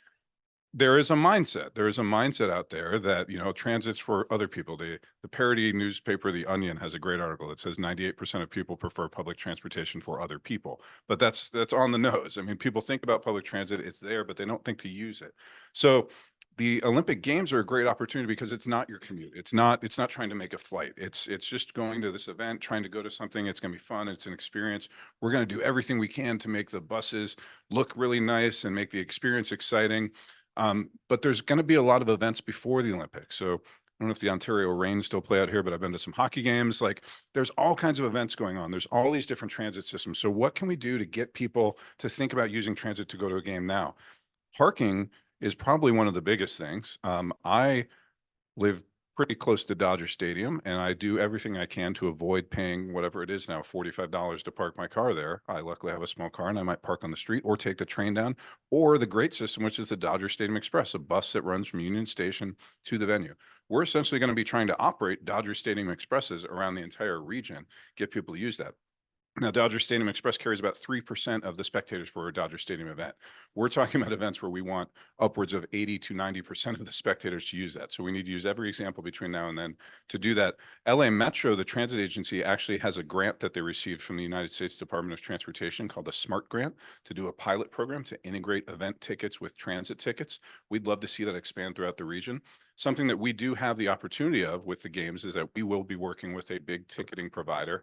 there is a mindset. There is a mindset out there that, you know, transit's for other people. The parody newspaper, The Onion, has a great article that says 98% of people prefer public transportation for other people. But that's on the nose. I mean, people think about public transit, it's there, but they don't think to use it. So the Olympic Games are a great opportunity because it's not your commute. It's not trying to make a flight. It's just going to this event, trying to go to something. It's going to be fun. It's an experience. We're going to do everything we can to make the buses look really nice and make the experience exciting. But there's going to be a lot of events before the Olympics. So I don't know if the Ontario Reign still play out here, but I've been to some hockey games. Like, there's all kinds of events going on. There's all these different transit systems. So what can we do to get people to think about using transit to go to a game now? Parking is probably one of the biggest things. I live pretty close to Dodger Stadium, and I do everything I can to avoid paying whatever it is now, $45 to park my car there. I luckily have a small car, and I might park on the street or take the train down, or the great system, which is the Dodger Stadium Express, a bus that runs from Union Station to the venue. We're essentially going to be trying to operate Dodger Stadium Expresses around the entire region, get people to use that. Now, Dodger Stadium Express carries about 3% of the spectators for a Dodger Stadium event. We're talking about events where we want upwards of 80 to 90% of the spectators to use that. So we need to use every example between now and then to do that. LA Metro, the transit agency, actually has a grant that they received from the United States Department of Transportation called the SMART grant to do a pilot program to integrate event tickets with transit tickets. We'd love to see that expand throughout the region. Something that we do have the opportunity of with the games is that we will be working with a big ticketing provider.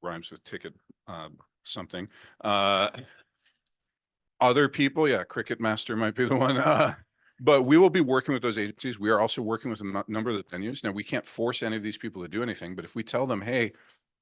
Rhymes with ticket something. Other people, yeah, Cricket Master might be the one. But we will be working with those agencies. We are also working with a number of the venues. Now, we can't force any of these people to do anything, but if we tell them, hey,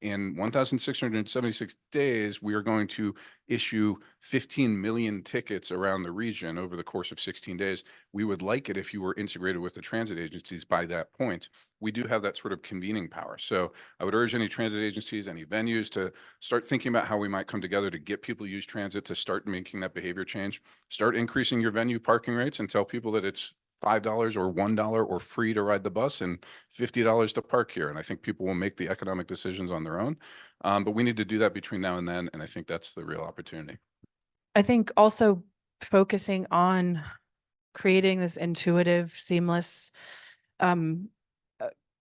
in 1,676 days, we are going to issue 15 million tickets around the region over the course of 16 days. We would like it if you were integrated with the transit agencies by that point. We do have that sort of convening power. So I would urge any transit agencies, any venues to start thinking about how we might come together to get people to use transit, to start making that behavior change, start increasing your venue parking rates, and tell people that it's $5 or $1 or free to ride the bus and $50 to park here. And I think people will make the economic decisions on their own. But we need to do that between now and then. And I think that's the real opportunity. I think also focusing on creating this intuitive, seamless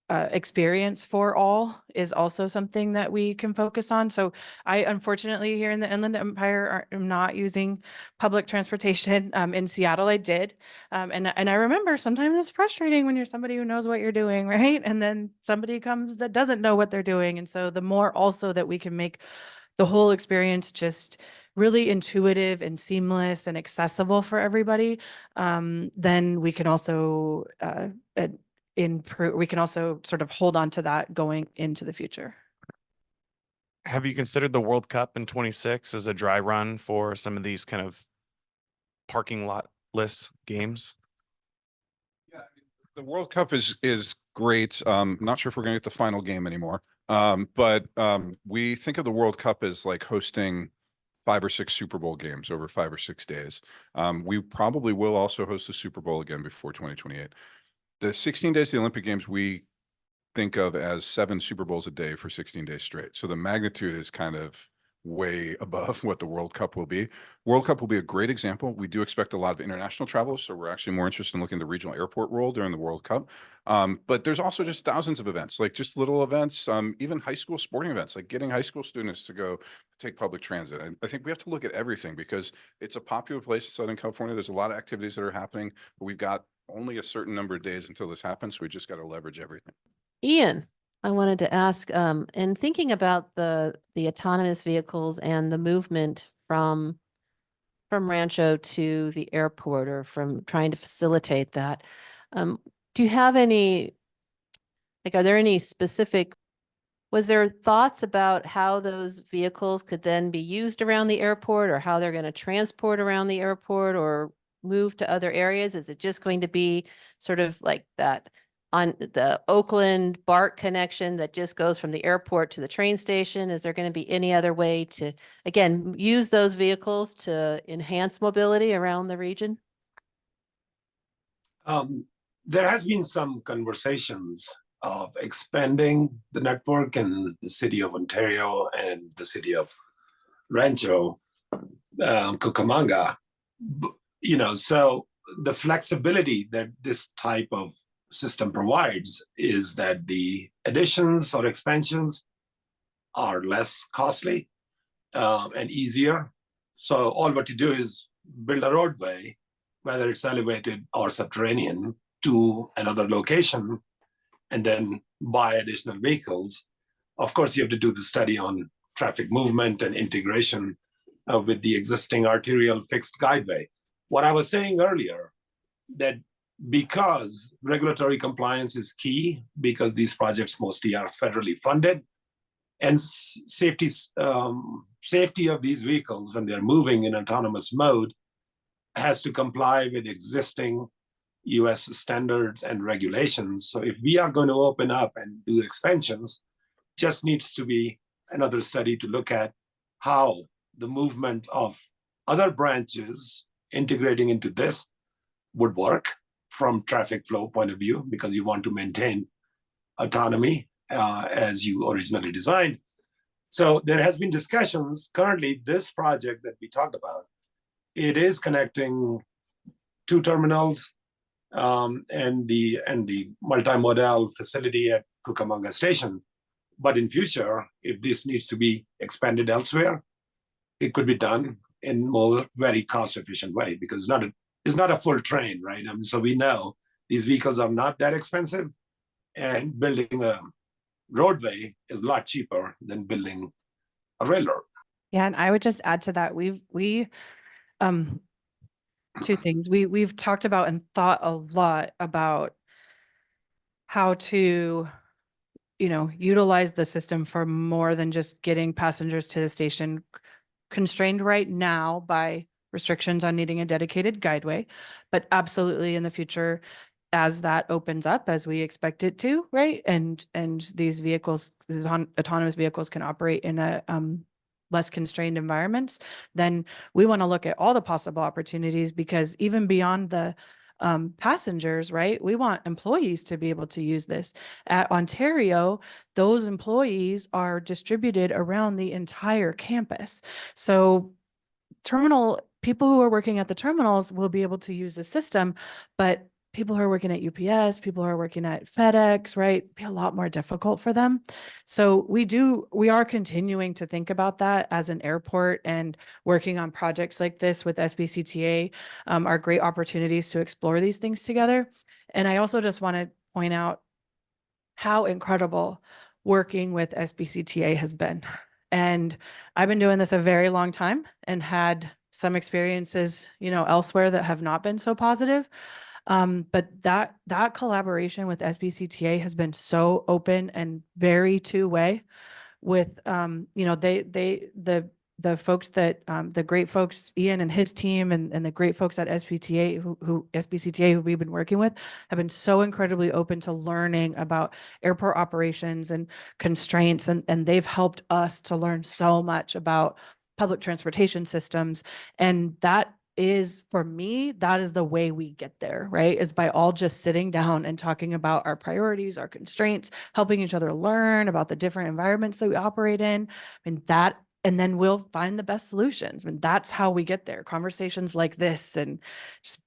experience for all is also something that we can focus on. So I unfortunately here in the Inland Empire am not using public transportation. In Seattle, I did. And I remember sometimes it's frustrating when you're somebody who knows what you're doing, right? And then somebody comes that doesn't know what they're doing. And so the more also that we can make the whole experience just really intuitive and seamless and accessible for everybody, then we can also we can also sort of hold on to that going into the future. Have you considered the World Cup in 26 as a dry run for some of these kind of parking lot-less games? Yeah, the World Cup is great. Not sure if we're going to get the final game anymore. But we think of the World Cup as like hosting 5 or 6 Super Bowl games over 5 or 6 days. We probably will also host a Super Bowl again before 2028. The 16 days of the Olympic Games, we think of as 7 Super Bowls a day for 16 days straight. So the magnitude is kind of way above what the World Cup will be. World Cup will be a great example. We do expect a lot of international travel, so we're actually more interested in looking at the regional airport role during the World Cup. But there's also just thousands of events, like just little events, even high school sporting events, like getting high school students to go take public transit. And I think we have to look at everything because it's a popular place in Southern California. There's a lot of activities that are happening, but we've got only a certain number of days until this happens. So we just got to leverage everything. Ian, I wanted to ask, in thinking about the autonomous vehicles and the movement from Rancho to the airport, or from trying to facilitate that, do you have any, like, are there any specific, was there thoughts about how those vehicles could then be used around the airport, or how they're going to transport around the airport or move to other areas? Is it just going to be sort of like that on the Oakland BART connection that just goes from the airport to the train station? Is there going to be any other way to, again, use those vehicles to enhance mobility around the region? There has been some conversations of expanding the network in the city of Ontario and the city of Rancho, Cucamonga. So the flexibility that this type of system provides is that the additions or expansions are less costly and easier. So all what you do is build a roadway, whether it's elevated or subterranean, to another location, and then buy additional vehicles. Of course, you have to do the study on traffic movement and integration with the existing arterial fixed guideway. What I was saying earlier, that because regulatory compliance is key, because these projects mostly are federally funded, and safety of these vehicles when they're moving in autonomous mode has to comply with existing US standards and regulations. So if we are going to open up and do expansions, just needs to be another study to look at how the movement of other branches integrating into this would work from traffic flow point of view, because you want to maintain autonomy as you originally designed. So there has been discussions. Currently, this project that we talked about, it is connecting 2 terminals and the multimodal facility at Cucamonga Station. But in future, if this needs to be expanded elsewhere, it could be done in more very cost-efficient way, because it's not a full train, right? So we know these vehicles are not that expensive, and building a roadway is a lot cheaper than building a railroad. Yeah, and I would just add to that, we 2 things. We've talked about and thought a lot about how to, utilize the system for more than just getting passengers to the station, constrained right now by restrictions on needing a dedicated guideway, but absolutely in the future, as that opens up, as we expect it to, right? And these vehicles, these autonomous vehicles can operate in a less constrained environments, then we want to look at all the possible opportunities, because even beyond the passengers, right? We want employees to be able to use this. At Ontario, those employees are distributed around the entire campus. So people who are working at the terminals will be able to use the system, but people who are working at UPS, people who are working at FedEx, right, be a lot more difficult for them. So we are continuing to think about that as an airport, and working on projects like this with SBCTA are great opportunities to explore these things together. And I also just want to point out how incredible working with SBCTA has been. And I've been doing this a very long time and had some experiences, elsewhere that have not been so positive. But that collaboration with SBCTA has been so open and very two-way with, the folks that, the great folks, Ian and his team, and the great folks at SBCTA who we've been working with, have been so incredibly open to learning about airport operations and constraints. And they've helped us to learn so much about public transportation systems. And that is, for me, that is the way we get there, right? Is by all just sitting down and talking about our priorities, our constraints, helping each other learn about the different environments that we operate in. And then we'll find the best solutions. I mean, that's how we get there. Conversations like this, and just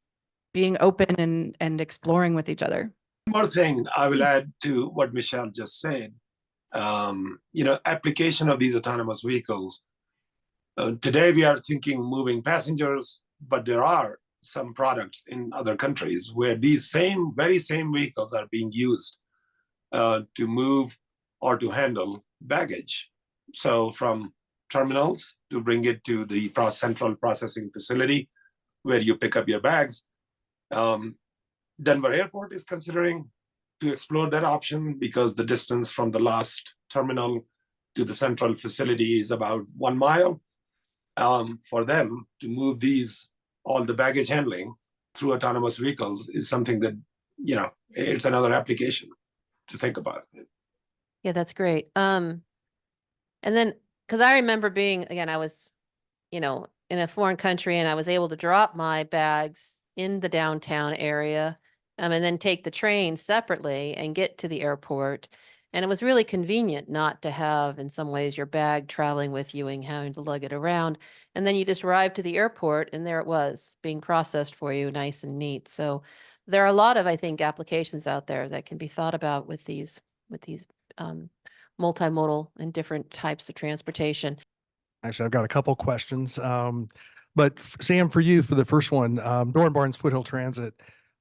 being open and exploring with each other. One more thing I will add to what Michelle just said. Application of these autonomous vehicles. Today we are thinking moving passengers, but there are some products in other countries where these very same vehicles are being used to move or to handle baggage. So from terminals to bring it to the central processing facility where you pick up your bags. Denver Airport is considering to explore that option because the distance from the last terminal to the central facility is about 1 mile. For them to move all the baggage handling through autonomous vehicles is something that, it's another application to think about. Yeah, that's great. And then, because I remember I was, in a foreign country, and I was able to drop my bags in the downtown area, and then take the train separately and get to the airport. And it was really convenient not to have, in some ways, your bag traveling with you and having to lug it around. And then you just arrived to the airport, and there it was, being processed for you, nice and neat. So there are a lot of, I think, applications out there that can be thought about with these multimodal and different types of transportation. Actually, I've got a couple questions. But Sam, for you, for the first one, Doran Barnes, Foothill Transit.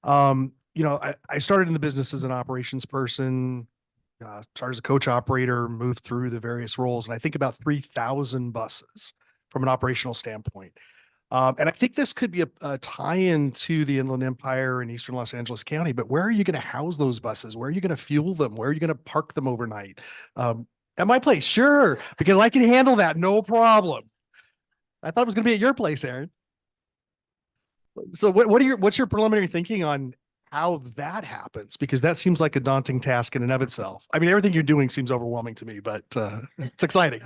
I started in the business as an operations person, started as a coach operator, moved through the various roles, and I think about 3,000 buses from an operational standpoint. And I think this could be a tie-in to the Inland Empire in Eastern Los Angeles County, but where are you going to house those buses? Where are you going to fuel them? Where are you going to park them overnight? At my place, sure, because I can handle that, no problem. I thought it was going to be at your place, Aaron. So what's your preliminary thinking on how that happens? Because that seems like a daunting task in and of itself. I mean, everything you're doing seems overwhelming to me, but it's exciting.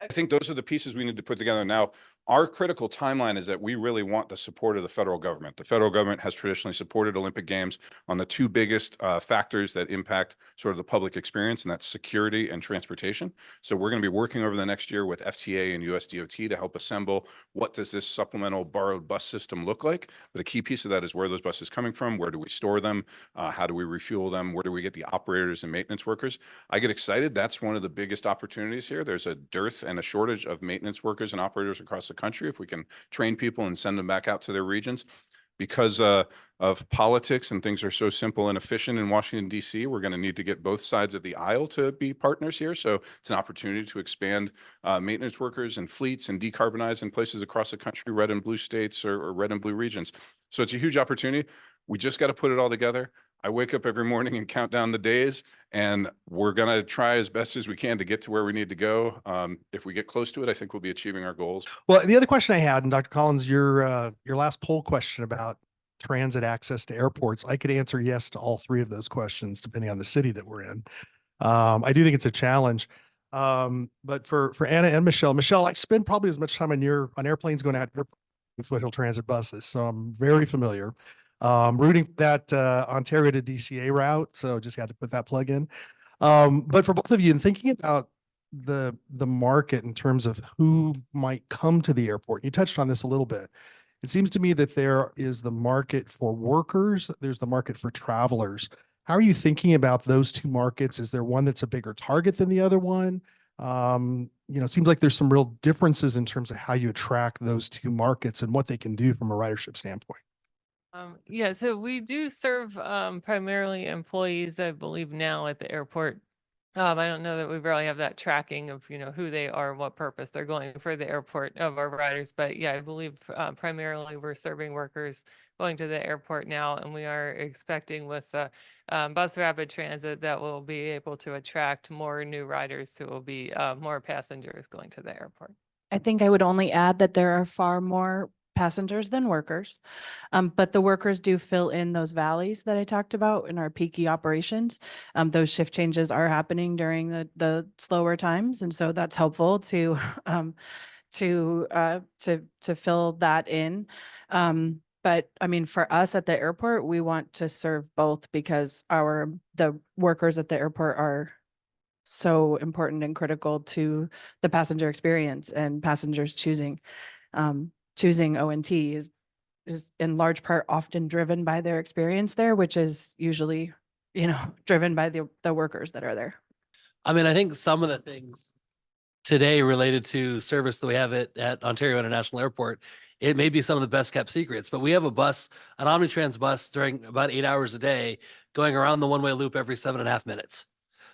I think those are the pieces we need to put together now. Our critical timeline is that we really want the support of the federal government. The federal government has traditionally supported Olympic Games on the two biggest factors that impact sort of the public experience, and that's security and transportation. So we're going to be working over the next year with FTA and USDOT to help assemble what does this supplemental borrowed bus system look like. But a key piece of that is where are those buses coming from? Where do we store them? How do we refuel them? Where do we get the operators and maintenance workers? I get excited. That's one of the biggest opportunities here. There's a dearth and a shortage of maintenance workers and operators across the country. If we can train people and send them back out to their regions, because of politics and things are so simple and efficient in Washington, D.C., we're going to need to get both sides of the aisle to be partners here. So it's an opportunity to expand maintenance workers and fleets and decarbonize in places across the country, red and blue states or red and blue regions. So it's a huge opportunity. We just got to put it all together. I wake up every morning and count down the days, and we're going to try as best as we can to get to where we need to go. If we get close to it, I think we'll be achieving our goals. Well, the other question I had, and Dr. Collins, your last poll question about transit access to airports, I could answer yes to all three of those questions, depending on the city that we're in. I do think it's a challenge. But for Anna and Michelle, I spend probably as much time on airplanes going out with Foothill Transit buses, so I'm very familiar. Rooting for that Ontario to DCA route, so just got to put that plug in. But for both of you, in thinking about the market in terms of who might come to the airport, you touched on this a little bit. It seems to me that there is the market for workers, there's the market for travelers. How are you thinking about those two markets? Is there one that's a bigger target than the other one? It seems like there's some real differences in terms of how you attract those two markets and what they can do from a ridership standpoint. Yeah, so we do serve primarily employees, I believe, now at the airport. I don't know that we really have that tracking of, who they are, what purpose they're going for the airport of our riders. But yeah, I believe primarily we're serving workers going to the airport now, and we are expecting with the Bus Rapid Transit that we'll be able to attract more new riders who will be more passengers going to the airport. I think I would only add that there are far more passengers than workers. But the workers do fill in those valleys that I talked about in our peaky operations. Those shift changes are happening during the slower times. And so that's helpful to fill that in. But I mean, for us at the airport, we want to serve both because the workers at the airport are so important and critical to the passenger experience, and passengers choosing ONT is in large part often driven by their experience there, which is usually, driven by the workers that are there. I mean, I think some of the things today related to service that we have at Ontario International Airport, it may be some of the best kept secrets, but we have an Omnitrans bus during about 8 hours a day going around the one-way loop every 7.5 minutes.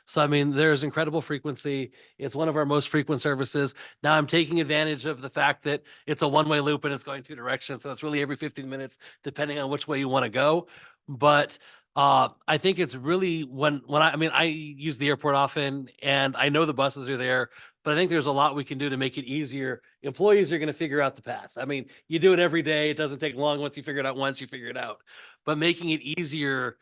So, I mean, there's incredible frequency. It's one of our most frequent services. Now I'm taking advantage of the fact that it's a one-way loop and it's going 2 directions. So it's really every 15 minutes, depending on which way you want to go. But I think it's really I use the airport often and I know the buses are there, but I think there's a lot we can do to make it easier. Employees are going to figure out the path. I mean, you do it every day. It doesn't take long. Once you figure it out once, you figure it out. But making it easier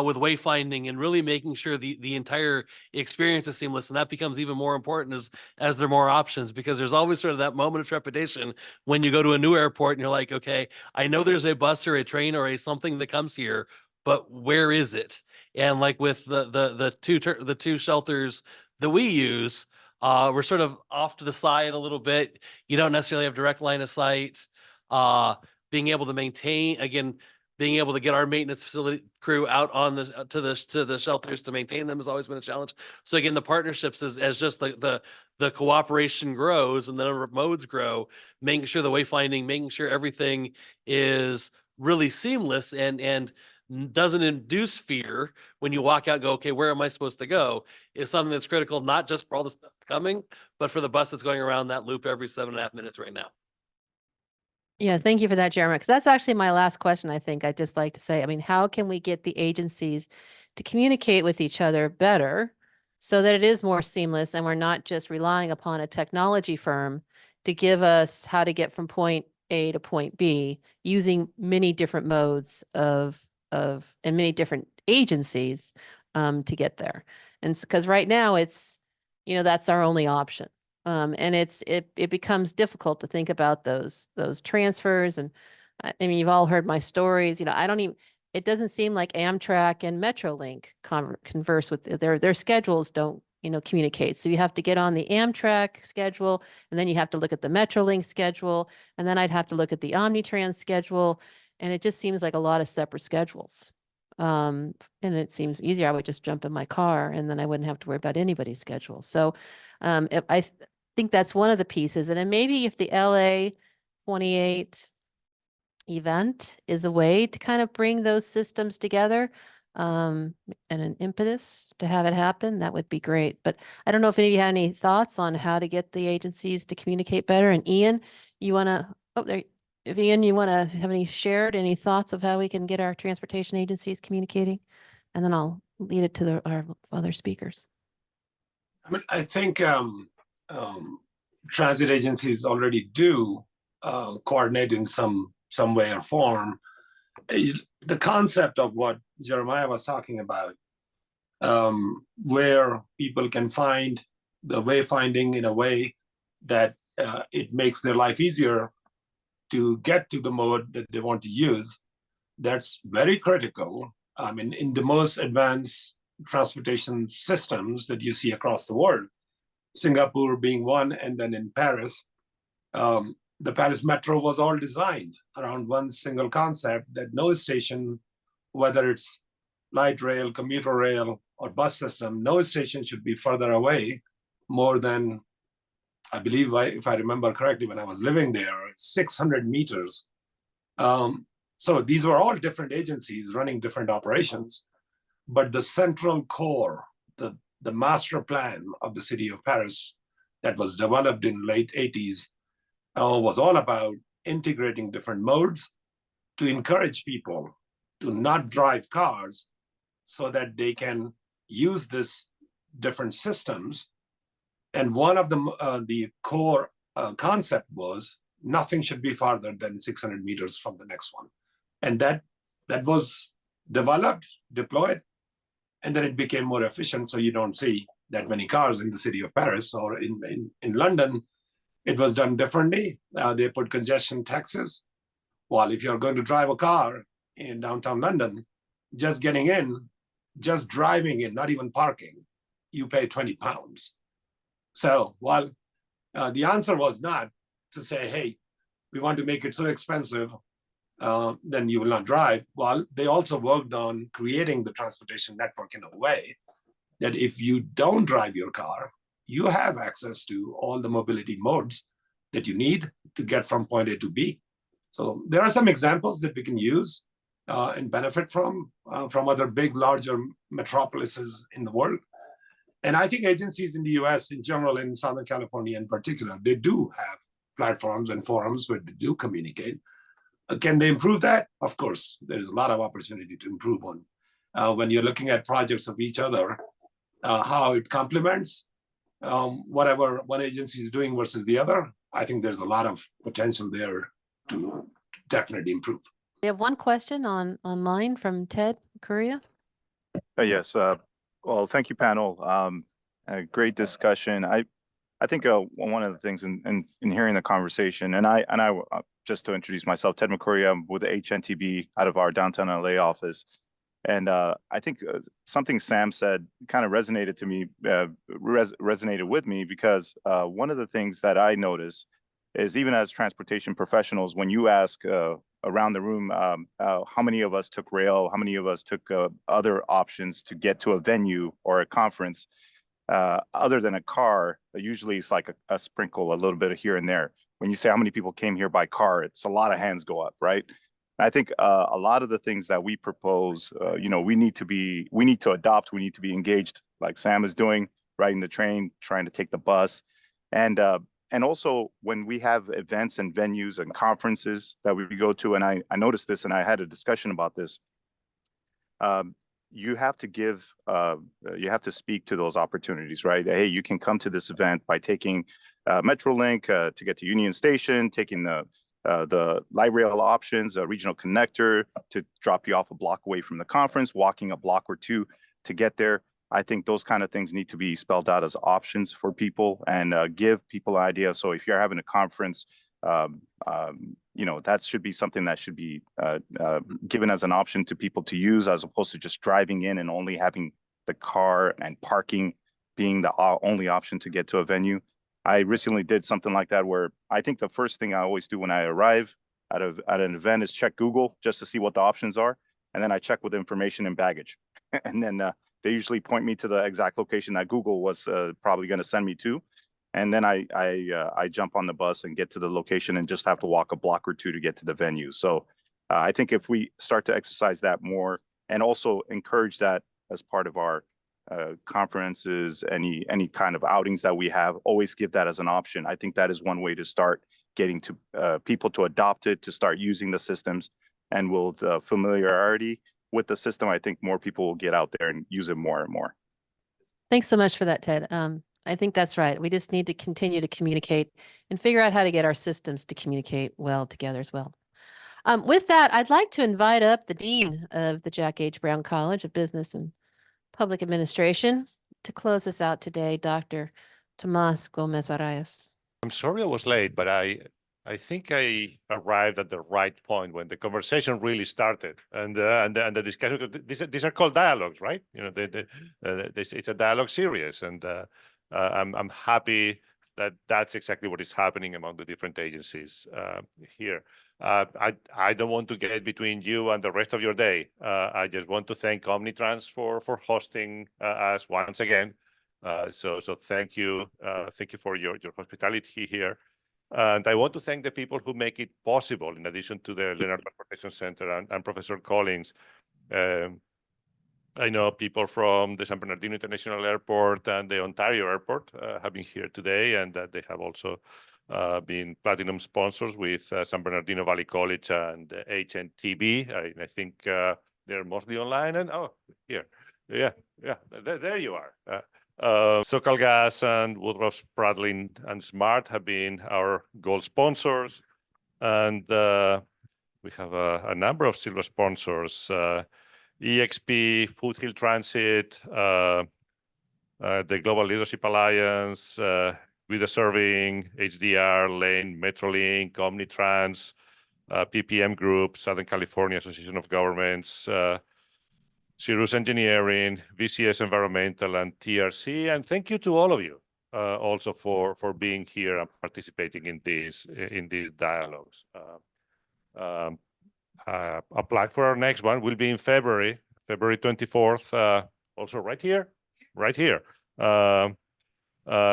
with wayfinding and really making sure the entire experience is seamless. And that becomes even more important as there are more options, because there's always sort of that moment of trepidation when you go to a new airport and you're like, okay, I know there's a bus or a train or something that comes here, but where is it? And like with the two shelters that we use, we're sort of off to the side a little bit. You don't necessarily have direct line of sight. Being able to maintain, again, being able to get our maintenance facility crew out on to the shelters to maintain them has always been a challenge. So again, the partnerships as just the cooperation grows and the number of modes grow, making sure the wayfinding, making sure everything is really seamless and doesn't induce fear when you walk out and go, okay, where am I supposed to go, is something that's critical, not just for all the stuff coming, but for the bus that's going around that loop every 7.5 minutes right now. Yeah, thank you for that, Jeremy. Because that's actually my last question. I think I'd just like to say, I mean, how can we get the agencies to communicate with each other better so that it is more seamless and we're not just relying upon a technology firm to give us how to get from point A to point B using many different modes and many different agencies to get there. And because right now it's, that's our only option. And it becomes difficult to think about those transfers. And I mean, you've all heard my stories. It doesn't seem like Amtrak and Metrolink converse with their schedules don't, communicate. So you have to get on the Amtrak schedule, and then you have to look at the Metrolink schedule, and then I'd have to look at the Omnitrans schedule. And it just seems like a lot of separate schedules. And it seems easier. I would just jump in my car and then I wouldn't have to worry about anybody's schedule. So I think that's one of the pieces. And then maybe if the LA 28 event is a way to kind of bring those systems together and an impetus to have it happen, that would be great. But I don't know if any of you have any thoughts on how to get the agencies to communicate better. And Ian, if Ian, you want to have any thoughts of how we can get our transportation agencies communicating? And then I'll lead it to our other speakers. I mean, I think transit agencies already do coordinate in some way or form. The concept of what Jeremiah was talking about, where people can find the wayfinding in a way that it makes their life easier to get to the mode that they want to use, that's very critical. I mean, in the most advanced transportation systems that you see across the world, Singapore being one, and then in Paris, the Paris Metro was all designed around one single concept that no station, whether it's light rail, commuter rail, or bus system, no station should be further away more than, I believe, if I remember correctly, when I was living there, 600 meters. So these were all different agencies running different operations, but the central core, the master plan of the city of Paris that was developed in late 80s was all about integrating different modes to encourage people to not drive cars so that they can use this different systems. And one of the core concept was nothing should be farther than 600 meters from the next one. And that was developed, deployed, and then it became more efficient. So you don't see that many cars in the city of Paris, or in London, it was done differently. They put congestion taxes. While if you're going to drive a car in downtown London, just getting in, just driving in, not even parking, you pay 20 pounds. So while the answer was not to say, hey, we want to make it so expensive, then you will not drive. Well, they also worked on creating the transportation network in a way that if you don't drive your car, you have access to all the mobility modes that you need to get from point A to B. So there are some examples that we can use and benefit from other big, larger metropolises in the world. And I think agencies in the US in general, in Southern California in particular, they do have platforms and forums where they do communicate. Can they improve that? Of course, there's a lot of opportunity to improve on. When you're looking at projects of each other, how it complements whatever one agency is doing versus the other, I think there's a lot of potential there to definitely improve. We have one question online from Ted Correa. Yes. Well, thank you, panel. A great discussion. I think one of the things in hearing the conversation, and I just to introduce myself, Ted McCurry, I'm with the HNTB out of our downtown LA office. And I think something Sam said kind of resonated to me, resonated with me, because one of the things that I notice is, even as transportation professionals, when you ask around the room, how many of us took rail, how many of us took other options to get to a venue or a conference, other than a car, usually it's like a sprinkle, a little bit of here and there. When you say how many people came here by car, it's a lot of hands go up, right? I think a lot of the things that we propose, we need to adopt, we need to be engaged, like Sam is doing, riding the train, trying to take the bus. And also when we have events and venues and conferences that we go to, and I noticed this and I had a discussion about this, you have to speak to those opportunities, right? Hey, you can come to this event by taking Metrolink to get to Union Station, taking the light rail options, a regional connector to drop you off a block away from the conference, walking a block or two to get there. I think those kind of things need to be spelled out as options for people and give people an idea. So if you're having a conference, that should be something that should be given as an option to people to use, as opposed to just driving in and only having the car and parking being the only option to get to a venue. I recently did something like that, where I think the first thing I always do when I arrive at an event is check Google just to see what the options are. And then I check with information and baggage. And then they usually point me to the exact location that Google was probably going to send me to. And then I jump on the bus and get to the location and just have to walk a block or two to get to the venue. So I think if we start to exercise that more, and also encourage that as part of our conferences, any kind of outings that we have, always give that as an option. I think that is one way to start getting to people to adopt it, to start using the systems. And with the familiarity with the system, I think more people will get out there and use it more and more. Thanks so much for that, Ted. I think that's right. We just need to continue to communicate and figure out how to get our systems to communicate well together as well. With that, I'd like to invite up the Dean of the Jack H. Brown College of Business and Public Administration to close us out today, Dr. Tomas Gomez Arias. I'm sorry I was late, but I I think I arrived at the right point when the conversation really started, and the discussion. These are called dialogues, right? You know, it's a dialogue series, and I'm happy that that's exactly what is happening among the different agencies here. I don't want to get between you and the rest of your day. I just want to thank Omnitrans for hosting us once again. So thank you for your hospitality here. And I want to thank the people who make it possible, in addition to the Leonard Transportation Center and Professor Collins. I know people from the San Bernardino International Airport and the Ontario Airport have been here today, and they have also been platinum sponsors with San Bernardino Valley College and HNTB. I think they're mostly online. And here, yeah, there you are. SoCalGas and Woodruff, Spradlin, and Smart have been our gold sponsors, and we have a number of silver sponsors. EXP, Foothill Transit, the Global Leadership Alliance, We Deserving, HDR, Lane, Metrolink, Omnitrans, PPM Group, Southern California Association of Governments, Cirrus Engineering, VCS Environmental, and TRC. And thank you to all of you also for being here and participating in these dialogues. Apply for our next one. Will be in February 24th. Also right here.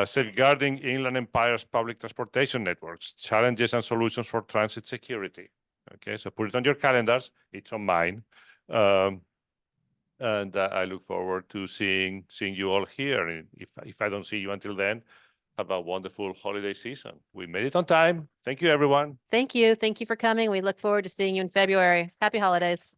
Safeguarding Inland Empire's public transportation networks, challenges and solutions for transit security. Okay, so put it on your calendars. It's on mine. And I look forward to seeing you all here. And if I don't see you until then, have a wonderful holiday season. We made it on time. Thank you, everyone. Thank you. Thank you for coming. We look forward to seeing you in February. Happy holidays.